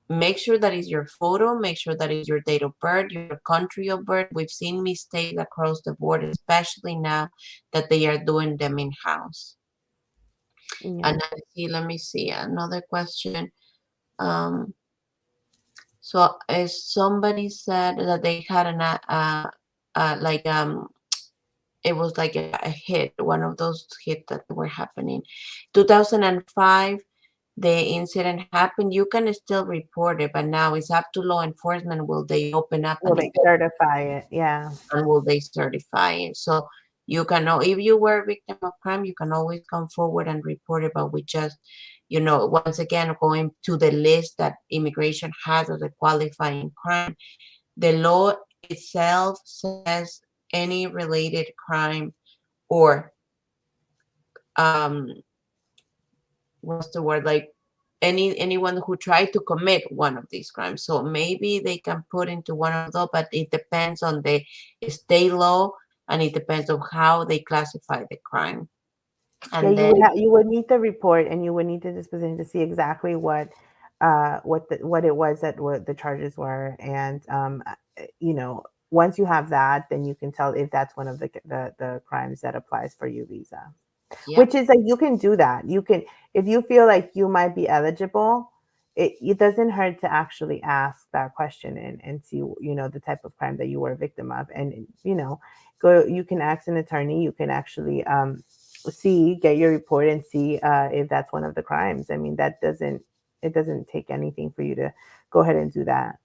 make sure that is your photo, make sure that is your date of birth, your country of birth. We've seen mistakes across the board, especially now that they are doing them in-house. Yeah. And let me see another question. Um, so as somebody said that they had like it was like a hit, one of those hits that were happening. 2005, the incident happened. You can still report it, but now it's up to law enforcement. Will they open up Will they certify it? Yeah. and will they certify it? So you can know if you were a victim of crime, you can always come forward and report it. But we just, you know, once again, going to the list that immigration has as a qualifying crime, the law itself says any related crime or um what's the word, like anyone who tried to commit one of these crimes. So maybe they can put into one of those, but it depends on the state law and it depends on how they classify the crime. Yeah, And then you would need the report and you would need the disposition to see exactly what it was that what the charges were, and you know, once you have that, then you can tell if that's one of the crimes that applies for U visa. yeah, Which is like you can do that. You can, if you feel like you might be eligible, it doesn't hurt to actually ask that question and see, you know, the type of crime that you were a victim of, and you know, go. You can ask an attorney. You can actually see, get your report and see if that's one of the crimes. I mean, that doesn't, it doesn't take anything for you to go ahead and do that.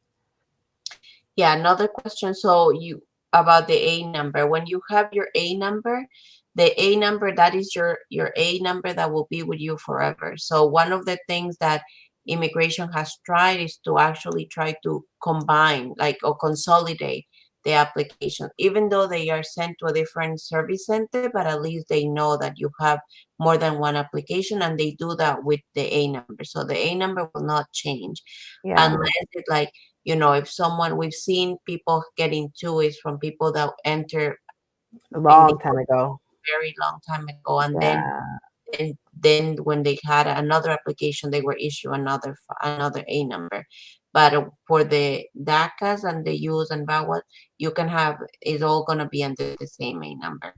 yeah, another question. So you about the A number. When you have your A number, the A number, that is your A number that will be with you forever. So one of the things that immigration has tried is to actually try to combine, like, or consolidate the application, even though they are sent to a different service center, but at least they know that you have more than one application, and they do that with the A number. So the A number will not change Yeah, unless it, like, you know, if someone, we've seen people getting two is from people that enter a in the long time ago. very long time ago, and Yeah. then when they had another application, they were issued another A number. But for the DACAs and the U's and VAWAs, you can have, it's all gonna be under the same A number.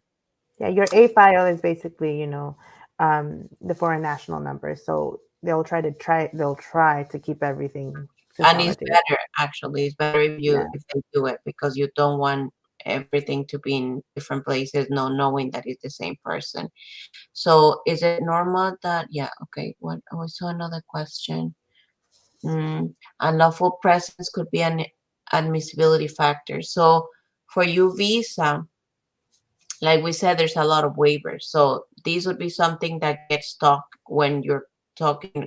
Yeah, your A file is basically, you know, the foreign national number. So they'll try to keep everything And it's consolidated. better, actually. It's better Yeah. if they do it, because you don't want everything to be in different places, no knowing that it's the same person. So is it normal that, yeah, okay, what, I saw another question. Unlawful presence could be an admissibility factor. So for you visa, like we said, there's a lot of waivers. So these would be something that gets talked when you're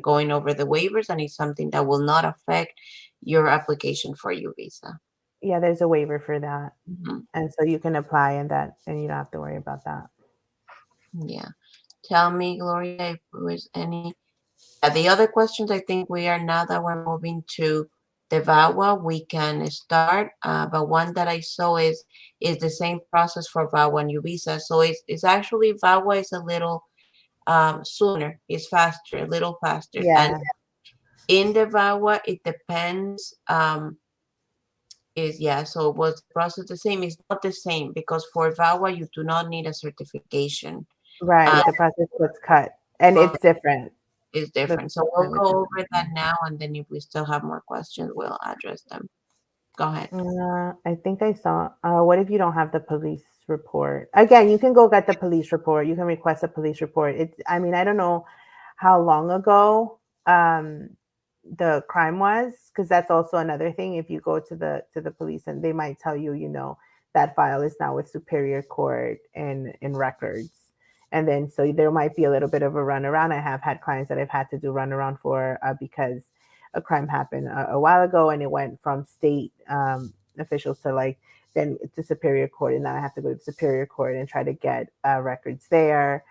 going over the waivers, and it's something that will not affect your application for U visa. Yeah, there's a waiver for that. Mhm. And so you can apply and you don't have to worry about that. Yeah. Tell me, Gloria, if there was any. Yeah, the other questions, I think we are now that we're moving to the VAWA, we can start. But one that I saw is the same process for VAWA and UVisa. So it's actually VAWA is a little sooner, it's faster, a little faster. And Yeah, in the VAWA, it depends. Is yeah. So was the process the same? It's not the same because for VAWA you do not need a certification. Uh, right. The process was cut and well, it's different. it's The different. So we'll procurement go is over that different. now, and then if we still have more questions, we'll address them. Go ahead. I think I saw. What if you don't have the police report? Again, you can go get the police report. You can request a police report. It's. I mean, I don't know how long ago the crime was, because that's also another thing. If you go to the police, and they might tell you, that file is now with Superior Court and in records, and then so there might be a little bit of a runaround. I have had clients that I've had to do runaround for because a crime happened a while ago and it went from state officials to like then to Superior Court, and now I have to go to Superior Court and try to get records there.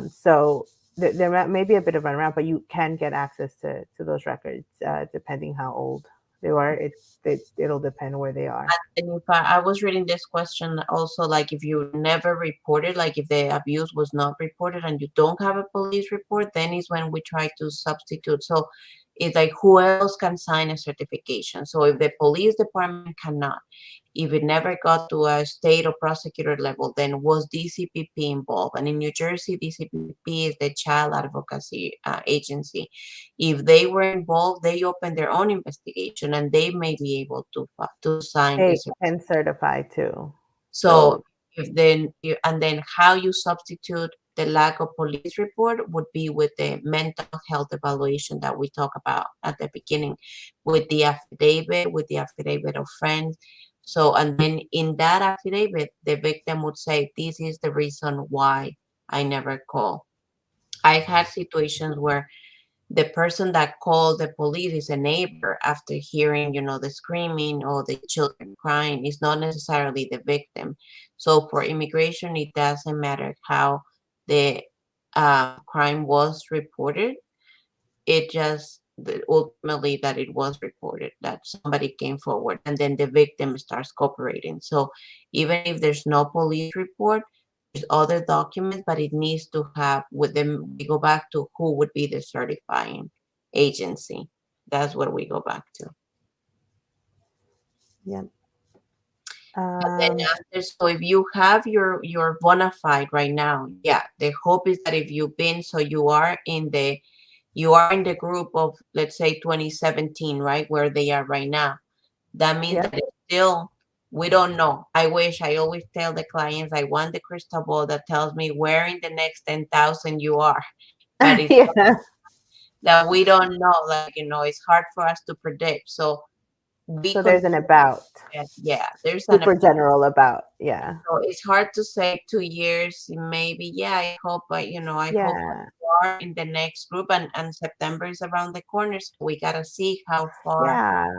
So there may be a bit of runaround, but you can get access to those records depending how old they are. It'll depend where they are. And if I was reading this question also, like if you never reported, like if the abuse was not reported and you don't have a police report, then is when we try to substitute. So it's like who else can sign a certification? So if the police department cannot, if it never got to a state or prosecutor level, then was DCPP involved? And in New Jersey, DCPP is the Child Advocacy Agency. If they were involved, they open their own investigation and they may be able to sign They this. can certify too. So So if then and then how you substitute the lack of police report would be with the mental health evaluation that we talk about at the beginning, with the affidavit of friends. So and then in that affidavit, the victim would say, "This is the reason why I never call." I've had situations where the person that called the police is a neighbor after hearing, the screaming or the children crying. It's not necessarily the victim. So for immigration, it doesn't matter how the crime was reported. It just ultimately that it was reported, that somebody came forward, and then the victim starts cooperating. So even if there's no police report, there's other documents, but it needs to have with them. We go back to who would be the certifying agency. That's what we go back to. yeah. But then Um, after, so if you have your bona fide right now, yeah, the hope is that if you've been, so you are in the group of, let's say, 2017, right, where they are right now. That means yeah. that it's still, we don't know. I wish, I always tell the clients, I want the crystal ball that tells me where in the next 10,000 you are. But it's Yeah. that we don't know, like, it's hard for us to predict. So we So there's an consider, about. yeah, there's an, Super general about. Yeah. so it's hard to say 2 years, maybe, yeah, I hope, but, I hope that Yeah. you are in the next group, and September is around the corner, so we gotta see how far Yeah.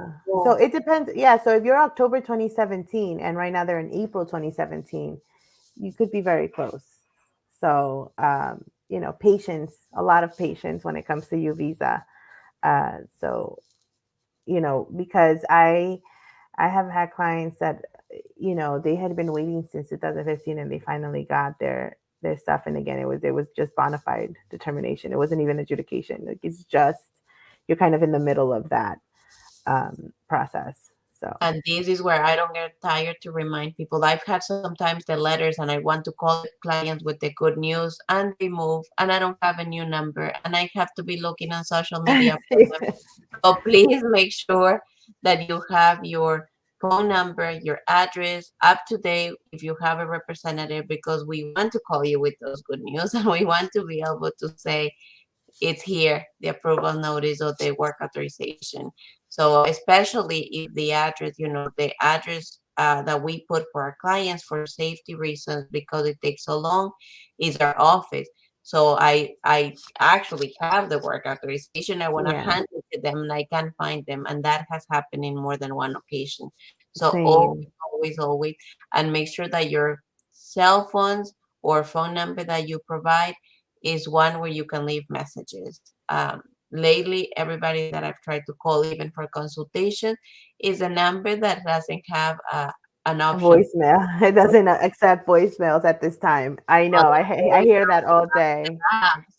So move. it depends. Yeah. So if you're October 2017 and right now they're in April 2017, you could be very close. So, patience, a lot of patience when it comes to U visa. So, because I have had clients that, they had been waiting since 2015 and they finally got their stuff. And again, it was just bona fide determination. It wasn't even adjudication. Like it's just you're kind of in the middle of that process. So And this is where I don't get tired to remind people. I've had sometimes the letters and I want to call the clients with the good news and they move and I don't have a new number and I have to be looking on social media for them. So please make sure that you have your phone number, your address up to date if you have a representative, because we want to call you with those good news and we want to be able to say, it's here, the approval notice or the work authorization. So especially if the address, the address that we put for our clients for safety reasons, because it takes so long, is our office. So I actually have the work authorization. I want to yeah. hand it to them and I can't find them. And that has happened in more than one occasion. So Same. always, and make sure that your cell phones or phone number that you provide is one where you can leave messages. Lately, everybody that I've tried to call, even for consultation, is a number that doesn't have an option. Voicemail. It doesn't accept voicemails at this time. I Well, know. I hear that all day.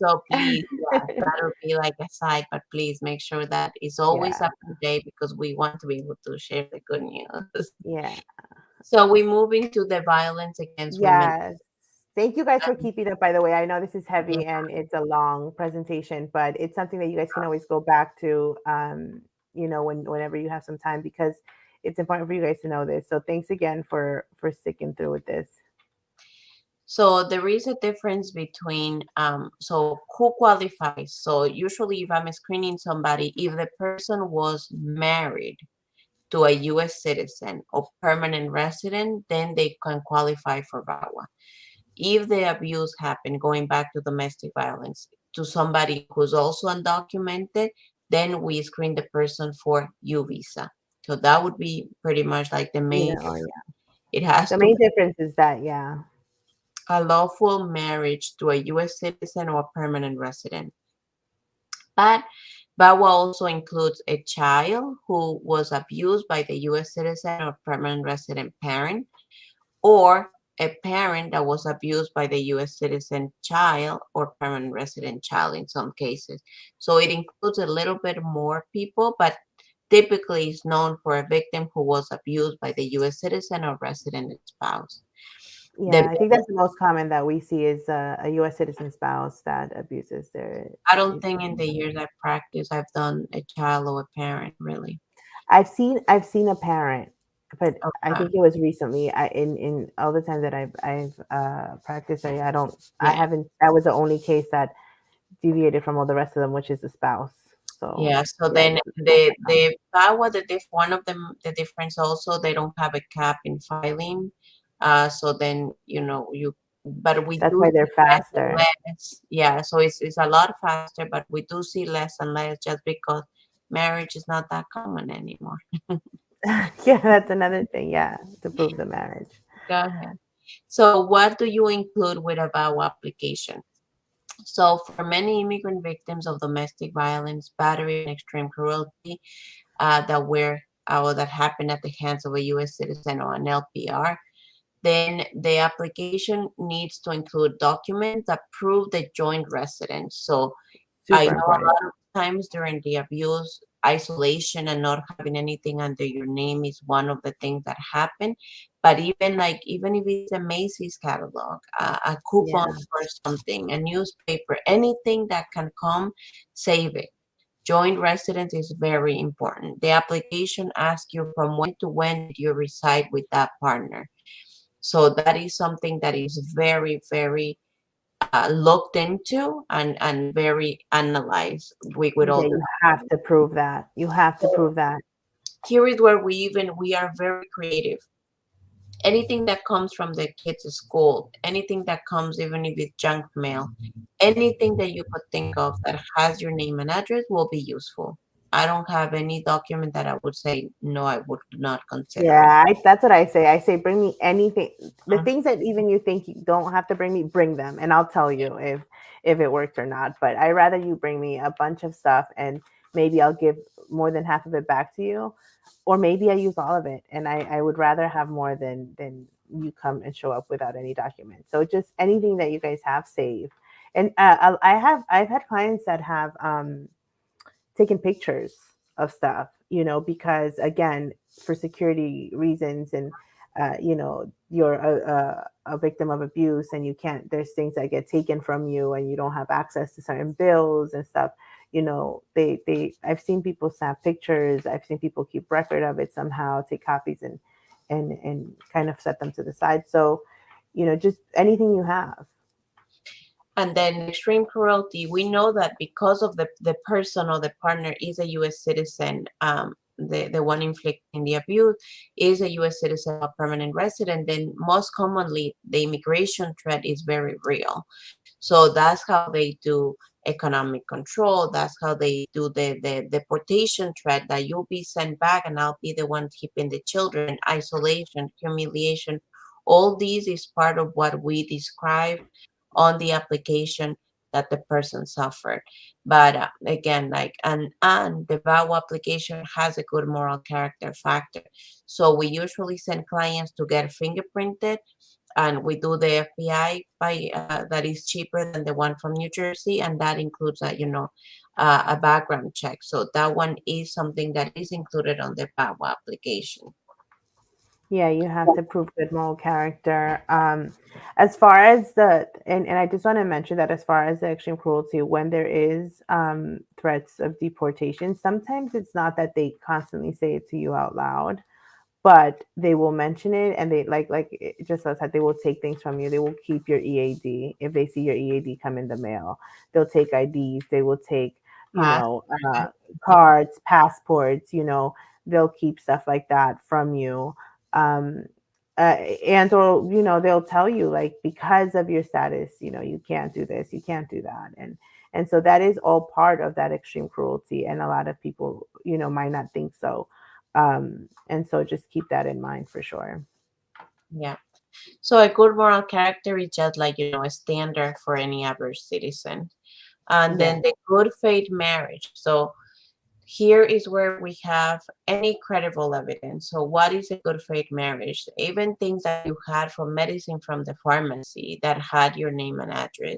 so please, yeah, that'll be like a side, but please make sure that it's always Yeah. up to date because we want to be able to share the good news. Yeah. So we're moving to the violence against women. Yes. Thank you guys for keeping up, by the way. I know this is Yeah. heavy and it's a long presentation, but it's something that you guys can always go back to, whenever you have some time, because it's important for you guys to know this. So thanks again for sticking through with this. So there is a difference between so who qualifies. So usually if I'm screening somebody, if the person was married to a US citizen or permanent resident, then they can qualify for VAWA. If the abuse happened, going back to domestic violence, to somebody who's also undocumented, then we screen the person for U-Visa. So that would be pretty much like the main. Oh yeah. It has The to main be difference is that, yeah. a lawful marriage to a US citizen or permanent resident. But VAWA also includes a child who was abused by the US citizen or permanent resident parent, or a parent that was abused by the US citizen child or permanent resident child in some cases. So it includes a little bit more people, but typically is known for a victim who was abused by the US citizen or resident spouse. The, Yeah, I think that's the most common that we see is a U.S. citizen spouse that abuses their. I don't think in the years I've practiced I've done a child or a parent really. I've seen a parent, but I Okay. think it was recently. In all the time that I've practiced, I Yeah. haven't. That was the only case that deviated from all the rest of them, which is the spouse. So Yeah, so yeah, then it's not that common. the VAWA, one of them, the difference also, they don't have a cap in filing. So then, but we That's do why they're see less and faster. less. Yeah, so it's a lot faster, but we do see less and less just because marriage is not that common anymore. Yeah, that's another thing. Yeah, to prove the marriage. Go ahead. So what do you include with a VAWA application? So for many immigrant victims of domestic violence, battery, and extreme cruelty, that happened at the hands of a U.S. citizen or an LPR, then the application needs to include documents that prove the joint residence. So I Super know a important. lot of times during the abuse, isolation and not having anything under your name is one of the things that happen. But even if it's a Macy's catalog, a coupon Yeah, for something, a newspaper, anything that can come, save it. Joint residence is very important. The application asks you from when to when did you reside with that partner. So that is something that is very, very looked into and very analyzed with all yeah. the You have documents. to prove that. You have to So prove that. here is where we are very creative. Anything that comes from the kids' school, anything that comes, even if it's junk mail, anything that you could think of that has your name and address will be useful. I don't have any document that I would say no, I would not consider it. Yeah, that's what I say. I say, bring me anything. The Mhm. things that even you think you don't have to bring me, bring them, and I'll tell you if it works or not. But I rather you bring me a bunch of stuff, and maybe I'll give more than half of it back to you, or maybe I use all of it, and I would rather have more than you come and show up without any documents. So just anything that you guys have, save. And I've had clients that have taking pictures of stuff, because again, for security reasons, and you're a victim of abuse, and you can't. There's things that get taken from you, and you don't have access to certain bills and stuff. I've seen people snap pictures. I've seen people keep record of it somehow, take copies and kind of set them to the side. So, just anything you have. And then extreme cruelty, we know that because of the person or the partner is a U.S. citizen, the one inflicting the abuse is a U.S. citizen or permanent resident, then most commonly the immigration threat is very real. So that's how they do economic control. That's how they do the deportation threat, that you'll be sent back and I'll be the one keeping the children, isolation, humiliation. All these is part of what we describe on the application that the person suffered. But again, like, and the VAWA application has a good moral character factor. So we usually send clients to get fingerprinted, and we do the FBI by that is cheaper than the one from New Jersey, and that includes a background check. So that one is something that is included on the VAWA application. Yeah, you have to prove good moral character. As far as and I just want to mention that as far as the extreme cruelty, when there is threats of deportation, sometimes it's not that they constantly say it to you out loud, but they will mention it, and they just as that they will take things from you. They will keep your EAD if they see your EAD come in the mail. They'll take IDs. They will take, you Pass. know, cards, passports. They'll keep stuff like that from you. Um, and or they'll tell you, like, because of your status, you can't do this, you can't do that, and so that is all part of that extreme cruelty, and a lot of people might not think so. And so just keep that in mind for sure. Yeah. So a good moral character is just like, a standard for any other citizen. And Yeah. then the good faith marriage. So here is where we have any credible evidence. So what is a good faith marriage? Even things that you had from medicine from the pharmacy that had your name and address,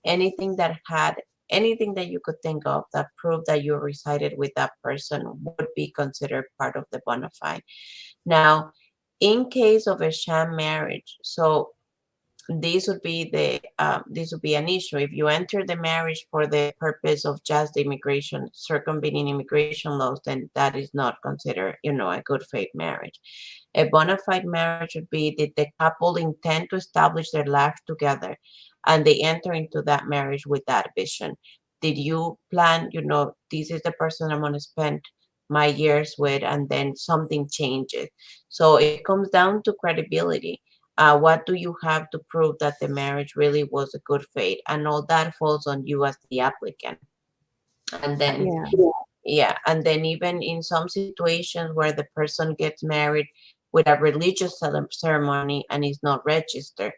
anything that had anything that you could think of that proved that you resided with that person would be considered part of the bona fide. Now, in case of a sham marriage, so this would be an issue if you enter the marriage for the purpose of just immigration, circumventing immigration laws. Then that is not considered, a good faith marriage. A bona fide marriage would be that the couple intend to establish their life together, and they enter into that marriage with that vision. Did you plan, this is the person I'm going to spend my years with, and then something changes? So it comes down to credibility. What do you have to prove that the marriage really was a good faith? And all that falls on you as the applicant. And then, Yeah. yeah, and then even in some situations where the person gets married with a religious ceremony and is not registered,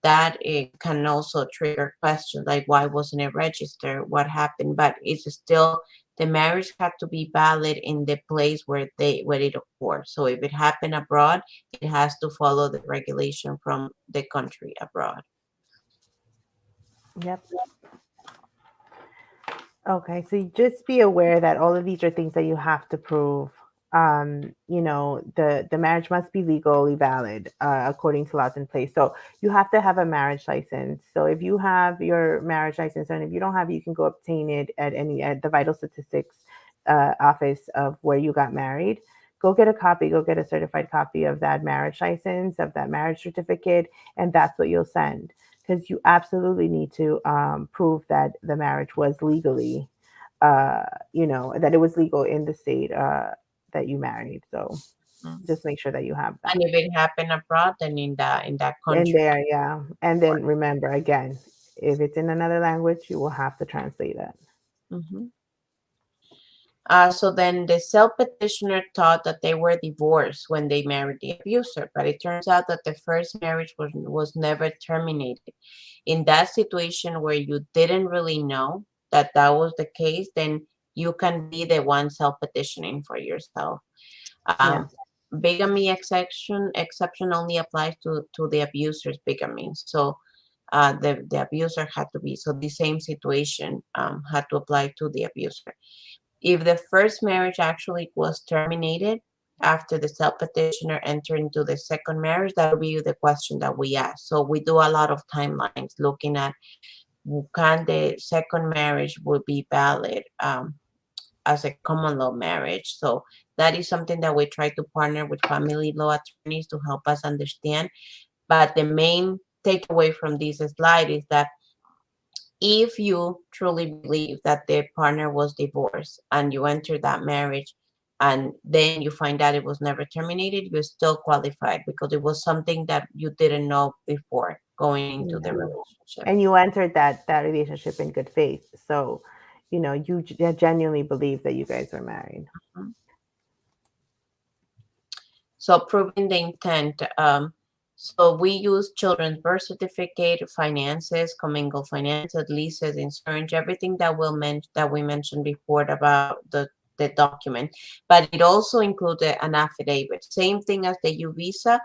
that it can also trigger questions like, why wasn't it registered? What happened? But it's still, the marriage had to be valid in the place where it occurred. So if it happened abroad, it has to follow the regulation from the country abroad. Yep. Okay, so you just be aware that all of these are things that you have to prove. The marriage must be legally valid according to laws in place. So you have to have a marriage license. So if you have your marriage license, and if you don't have it, you can go obtain it at the vital statistics office of where you got married. Go get a copy. Go get a certified copy of that marriage license, of that marriage certificate, and that's what you'll send, because you absolutely need to prove that the marriage was legally, that it was legal in the state that you married. So just make sure that you have that. And if it happened abroad, then in that And country. there, yeah. And then remember, again, if it's in another language, you will have to translate that. Mm-hmm. So then the self-petitioner thought that they were divorced when they married the abuser, but it turns out that the first marriage was never terminated. In that situation where you didn't really know that that was the case, then you can be the one self-petitioning for yourself. Yeah. Bigamy exception only applies to the abuser's bigamy. So the abuser had to be, so the same situation had to apply to the abuser. If the first marriage actually was terminated after the self-petitioner entered into the second marriage, that will be the question that we ask. So we do a lot of timelines looking at, can the second marriage will be valid as a common law marriage. So that is something that we try to partner with family law attorneys to help us understand. But the main takeaway from this slide is that if you truly believe that the partner was divorced and you enter that marriage and then you find out it was never terminated, you're still qualified because it was something that you didn't know before. going into the Yeah. relationship. And you entered that relationship in good faith. So, you genuinely believe that you guys are married. Mhm. So proving the intent. So we use children's birth certificate, finances, commingled finances, leases, insurance, everything that that we mentioned before about the document. But it also included an affidavit. Same thing as the U-Visa,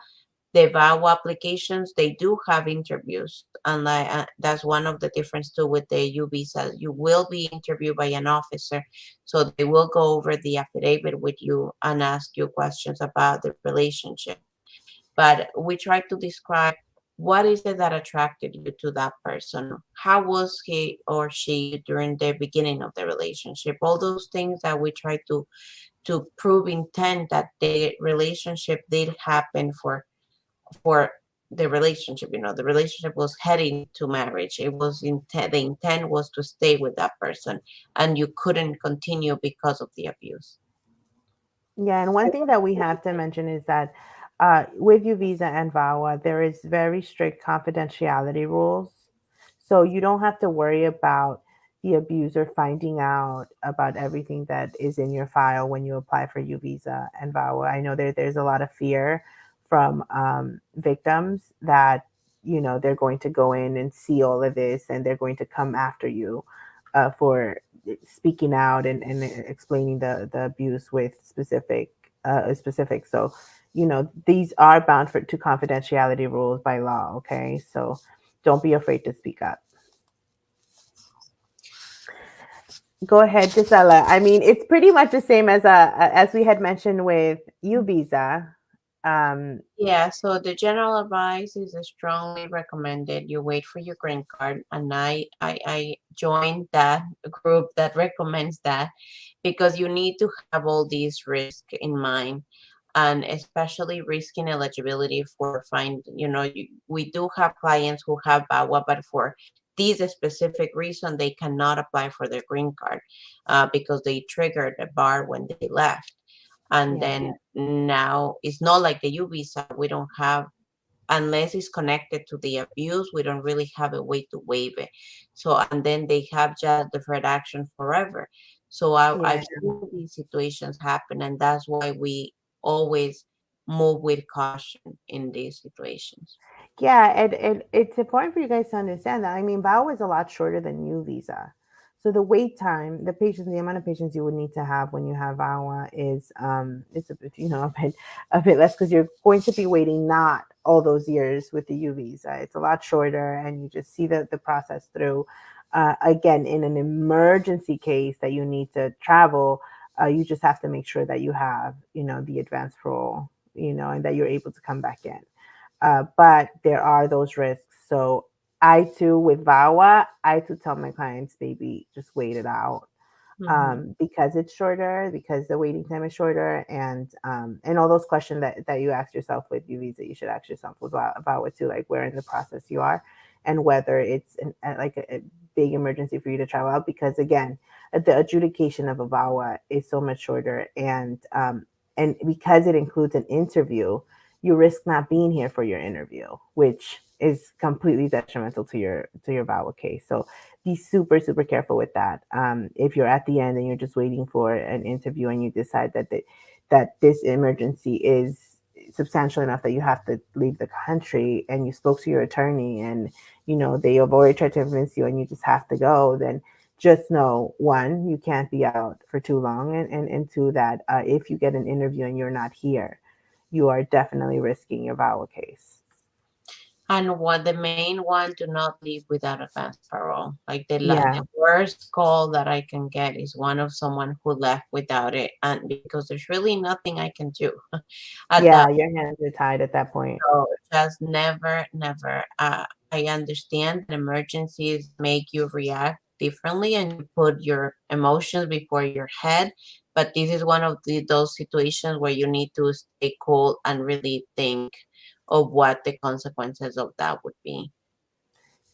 the VAWA applications, they do have interviews. And that's one of the difference too with the U-Visa. You will be interviewed by an officer. So they will go over the affidavit with you and ask you questions about the relationship. But we try to describe what is it that attracted you to that person? How was he or she during the beginning of the relationship? All those things that we try to prove intent that the relationship did happen for the relationship. The relationship was heading to marriage. It was intent. The intent was to stay with that person, and you couldn't continue because of the abuse. Yeah, and one thing that we have to mention is that with U-Visa and VAWA, there is very strict confidentiality rules. So you don't have to worry about the abuser finding out about everything that is in your file when you apply for U-Visa and VAWA. I know there's a lot of fear from victims that, they're going to go in and see all of this and they're going to come after you for speaking out and explaining the abuse with specifics. So, these are bound to confidentiality rules by law. Okay, so don't be afraid to speak up. Go ahead, Gisela. I mean, it's pretty much the same as we had mentioned with U-Visa. Um, Yeah, so the general advice is strongly recommended. You wait for your green card, and I joined that group that recommends that because you need to have all these risks in mind, and especially risk in eligibility for we do have clients who have VAWA, but for these specific reason, they cannot apply for their green card because they triggered a bar when they left. And yeah, then now it's not like the U-Visa. We don't have, unless it's connected to the abuse, we don't really have a way to waive it. So, and then they have just deferred action forever. So yeah. I've seen these situations happen, and that's why we always move with caution in these situations. Yeah, and it's important for you guys to understand that. I mean, VAWA is a lot shorter than U-Visa. So the wait time, the amount of patients you would need to have when you have VAWA is a bit, a bit less because you're going to be waiting not all those years with the U-Visa. It's a lot shorter, and you just see the process through. Again, in an emergency case that you need to travel, you just have to make sure that you have, the advance parole, and that you're able to come back in. But there are those risks. So I too, with VAWA, I too tell my clients, maybe just wait it out Hmm. because it's shorter, because the waiting time is shorter, and all those questions that you ask yourself with U-Visa, you should ask yourself about it too, like where in the process you are, and whether it's like a big emergency for you to travel out. Because again, the adjudication of a VAWA is so much shorter, and because it includes an interview, you risk not being here for your interview, which is completely detrimental to your VAWA case. So be super super careful with that. If you're at the end and you're just waiting for an interview and you decide that this emergency is substantial enough that you have to leave the country, and you spoke to your attorney and they have already tried to convince you and you just have to go, then just know, one, you can't be out for too long, and two, that if you get an interview and you're not here, you are definitely risking your VAWA case. And what the main one, do not leave without advance parole. Like Yeah. the worst call that I can get is one of someone who left without it, and because there's really nothing I can do at Yeah, that. your hands are tied at that point. So just never, never. I understand that emergencies make you react differently and you put your emotions before your head. But this is one of those situations where you need to stay cool and really think of what the consequences of that would be.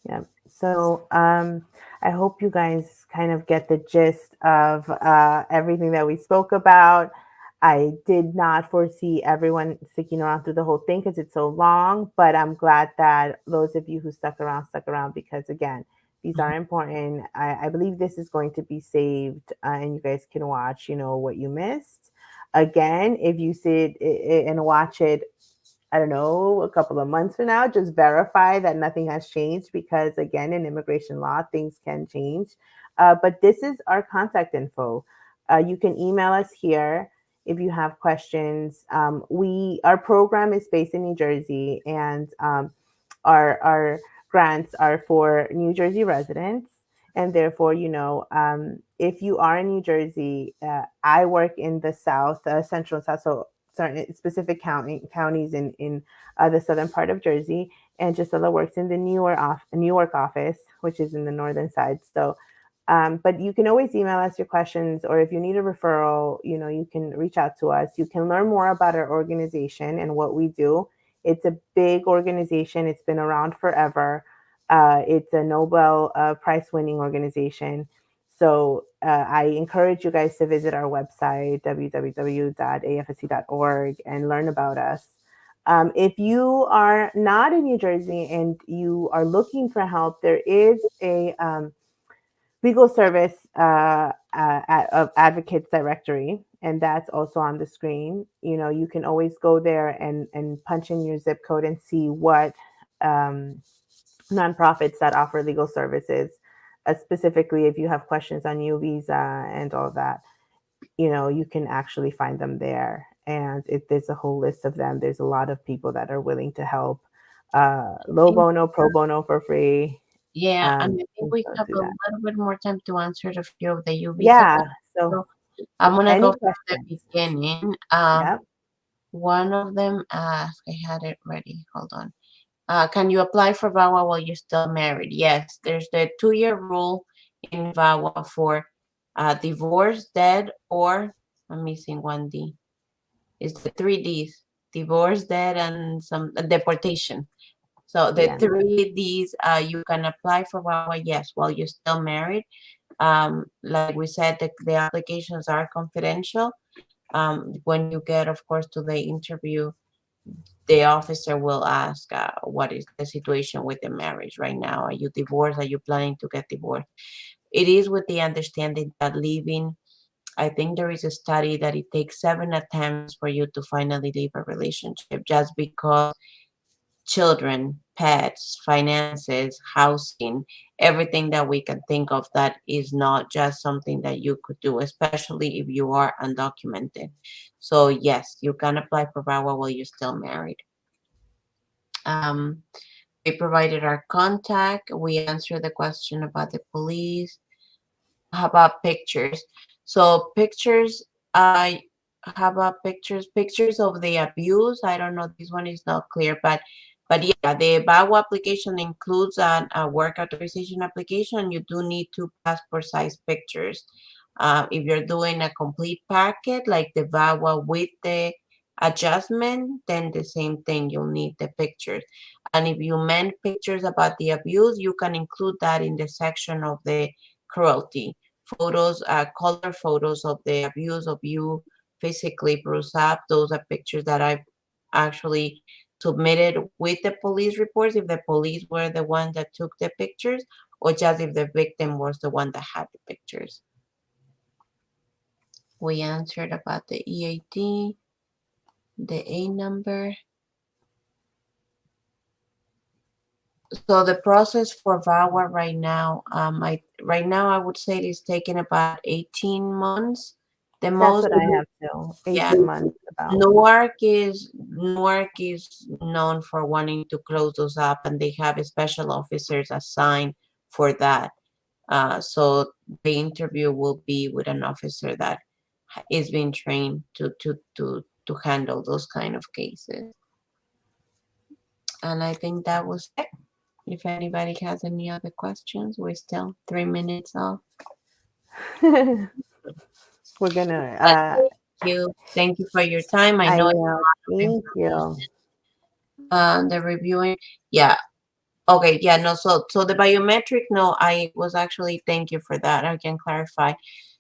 Yeah. So I hope you guys kind of get the gist of everything that we spoke about. I did not foresee everyone sticking around through the whole thing because it's so long, but I'm glad that those of you who stuck around because, again, these are Mhm. important. I believe this is going to be saved, and you guys can watch, what you missed. Again, if you sit and watch it, I don't know, a couple of months from now, just verify that nothing has changed because, again, in immigration law, things can change. But this is our contact info. You can email us here if you have questions. Our program is based in New Jersey, and our grants are for New Jersey residents. And therefore, if you are in New Jersey, I work in the South, Central and South, so certain specific counties in the southern part of Jersey, and Gisela works in the New York office, which is in the northern side. So, but you can always email us your questions, or if you need a referral, you can reach out to us. You can learn more about our organization and what we do. It's a big organization. It's been around forever. It's a Nobel Prize winning organization. So I encourage you guys to visit our website, www.afsc.org, and learn about us. If you are not in New Jersey and you are looking for help, there is a legal service of advocates directory, and that's also on the screen. You can always go there and punch in your zip code and see what nonprofits that offer legal services. Specifically, if you have questions on U-Visa and all that, you can actually find them there. And there's a whole list of them. There's a lot of people that are willing to help. Low think, bono, pro bono for free. yeah, and I think And we so have do a that. little bit more time to answer a few of the U-Visa Yeah. questions. So So I'm gonna any go from the questions? beginning. Yep. One of them asked, I had it ready. Hold on. Can you apply for VAWA while you're still married? Yes, there's the 2-year rule in VAWA for divorce, dead, or I'm missing one D. It's the 3 Ds: divorce, dead, and some deportation. So the Yeah. 3 Ds, you can apply for VAWA, yes, while you're still married. Like we said, the applications are confidential. When you get, of course, to the interview, the officer will ask, what is the situation with the marriage right now? Are you divorced? Are you planning to get divorced? It is with the understanding that leaving, I think there is a study that it takes 7 attempts for you to finally leave a relationship, just because children, pets, finances, housing, everything that we can think of, that is not just something that you could do, especially if you are undocumented. So yes, you can apply for VAWA while you're still married. Um, we provided our contact. We answered the question about the police. How about pictures? So pictures, how about pictures? Pictures of the abuse. I don't know. This one is not clear, but yeah, the VAWA application includes a work authorization application. You do need 2 passport size pictures. If you're doing a complete packet like the VAWA with the adjustment, then the same thing. You'll need the pictures. And if you meant pictures about the abuse, you can include that in the section of the cruelty photos, color photos of the abuse of you physically bruised up. Those are pictures that I've actually submitted with the police reports, if the police were the one that took the pictures, or just if the victim was the one that had the pictures. We answered about the EAD, the A number. So the process for VAWA right now, I would say it is taking about 18 months. The That's most, what I have too. yeah. 18 months about. Newark is known for wanting to close those up, and they have special officers assigned for that. So the interview will be with an officer that is being trained to handle those kind of cases. And I think that was it. If anybody has any other questions, we're still 3 minutes off. We're gonna But thank you for your time. I I know it's will. a lot of Thank you. information. The reviewing, yeah. Okay, yeah, no, so the biometric, no, I was actually, thank you for that. I can clarify.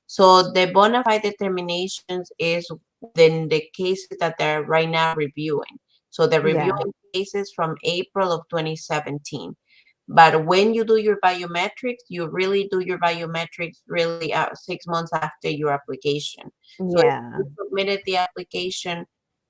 So the bona fide determinations is than the cases that they're right now reviewing. So they're Yeah. reviewing cases from April of 2017. But when you do your biometrics, you really do your biometrics really 6 months after your application. So if Yeah. you submitted the application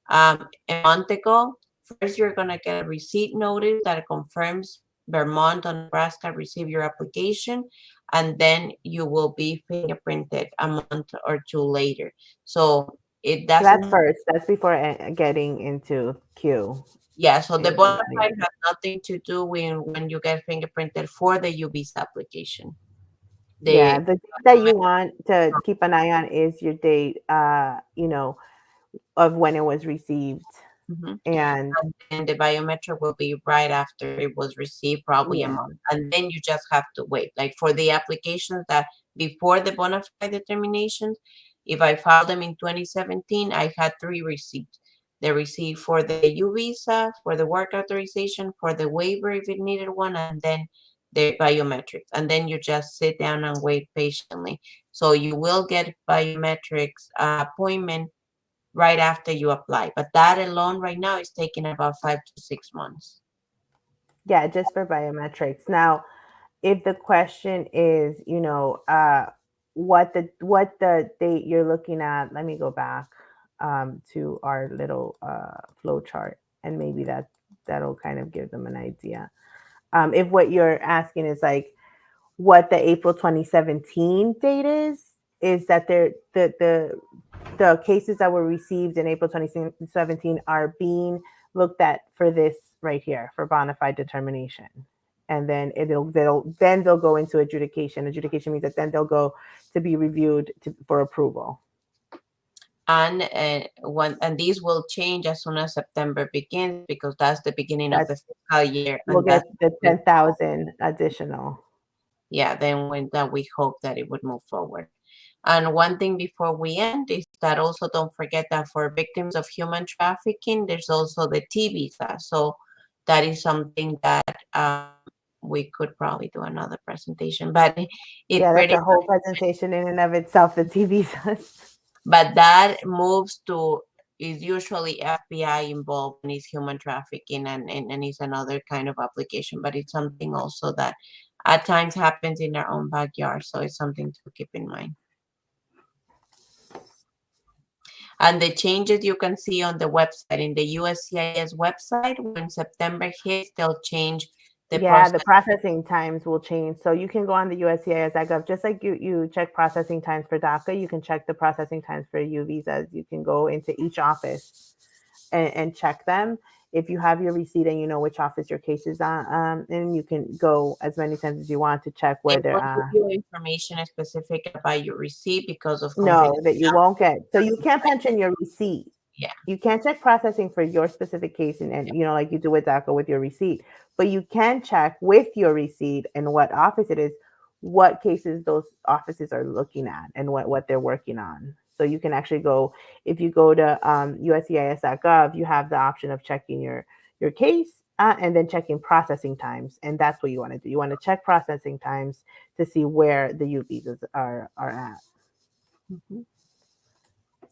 a month ago, first you're gonna get a receipt notice that confirms Vermont or Nebraska received your application, and then you will be fingerprinted a month or two later. So it So that's doesn't, first. That's before getting into Q. yeah, so the Into bona getting fide into- has nothing to do with when you get fingerprinted for the U-Visa application. The Yeah, the date that you want to keep an eye on is your date, of when it was received. Mhm. And And the biometric will be right after it was received, probably a yeah, month. And then you just have to wait. Like for the applications that before the bona fide determinations, if I filed them in 2017, I had three receipts. The receipt for the U visa, for the work authorization, for the waiver if it needed one, and then the biometrics. And then you just sit down and wait patiently. So you will get biometrics appointment right after you apply. But that alone right now is taking about 5 to 6 months. yeah, just for biometrics. Now, if the question is, what the date you're looking at, let me go back to our little flow chart, and maybe that'll kind of give them an idea. If what you're asking is like what the April 2017 date is that the cases that were received in April 2017 are being looked at for this right here for bona fide determination. And then they'll go into adjudication. Adjudication means that then they'll go to be reviewed for approval. And these will change as soon as September begins because that's the beginning of the That's fiscal year, We'll and get that's the when 10,000 additional. yeah, then when that we hope that it would move forward. And one thing before we end is that also don't forget that for victims of human trafficking, there's also the T visa. So that is something that we could probably do another presentation, but it Yeah, that's pretty a whole presentation in and of itself. The TV says. but that moves to is usually FBI involved and is human trafficking and is another kind of application, but it's something also that at times happens in our own backyard. So it's something to keep in mind. And the changes you can see on the website, in the USCIS website, when September hits, they'll change the Yeah, process. the processing times will change. So you can go on the USCIS.gov, just like you check processing times for DACA, you can check the processing times for U visas. You can go into each office and check them. If you have your receipt and you know which office your case is on, and you can go as many times as you want to check They where they're will give at. you information specific about your receipt because of No, that you confidentiality. won't get. So you can't punch in your receipt. Yeah. You can't check processing for your specific case and like you do with DACA with your receipt, but you can check with your receipt and what office it is, what cases those offices are looking at and what they're working on. So you can actually go, if you go to USCIS.gov, you have the option of checking your case and then checking processing times. And that's what you want to do. You want to check processing times to see where the U visas are at. Mm-hmm.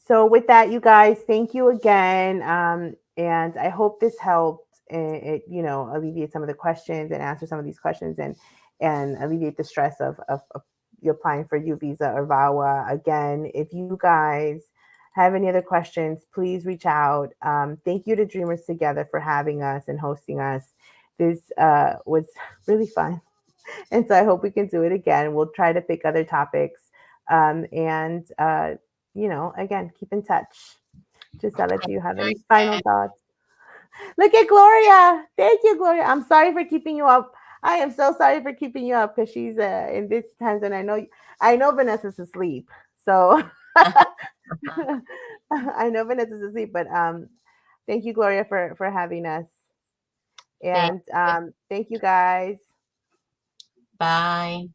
So with that, you guys, thank you again, and I hope this helped. It alleviate some of the questions and answer some of these questions and alleviate the stress of you applying for U visa or VAWA. Again, if you guys have any other questions, please reach out. Thank you to Dreamers Together for having us and hosting us. This was really fun, and so I hope we can do it again. We'll try to pick other topics, and again, keep in touch. Gisela, do you have any final thoughts? Look at Gloria. Thank you, Gloria. I'm sorry for keeping you up. I am so sorry for keeping you up because she's in this time zone. I know Vanessa's asleep. So I know Vanessa's asleep, but thank you, Gloria, for having us. Thank And thank you guys. Bye.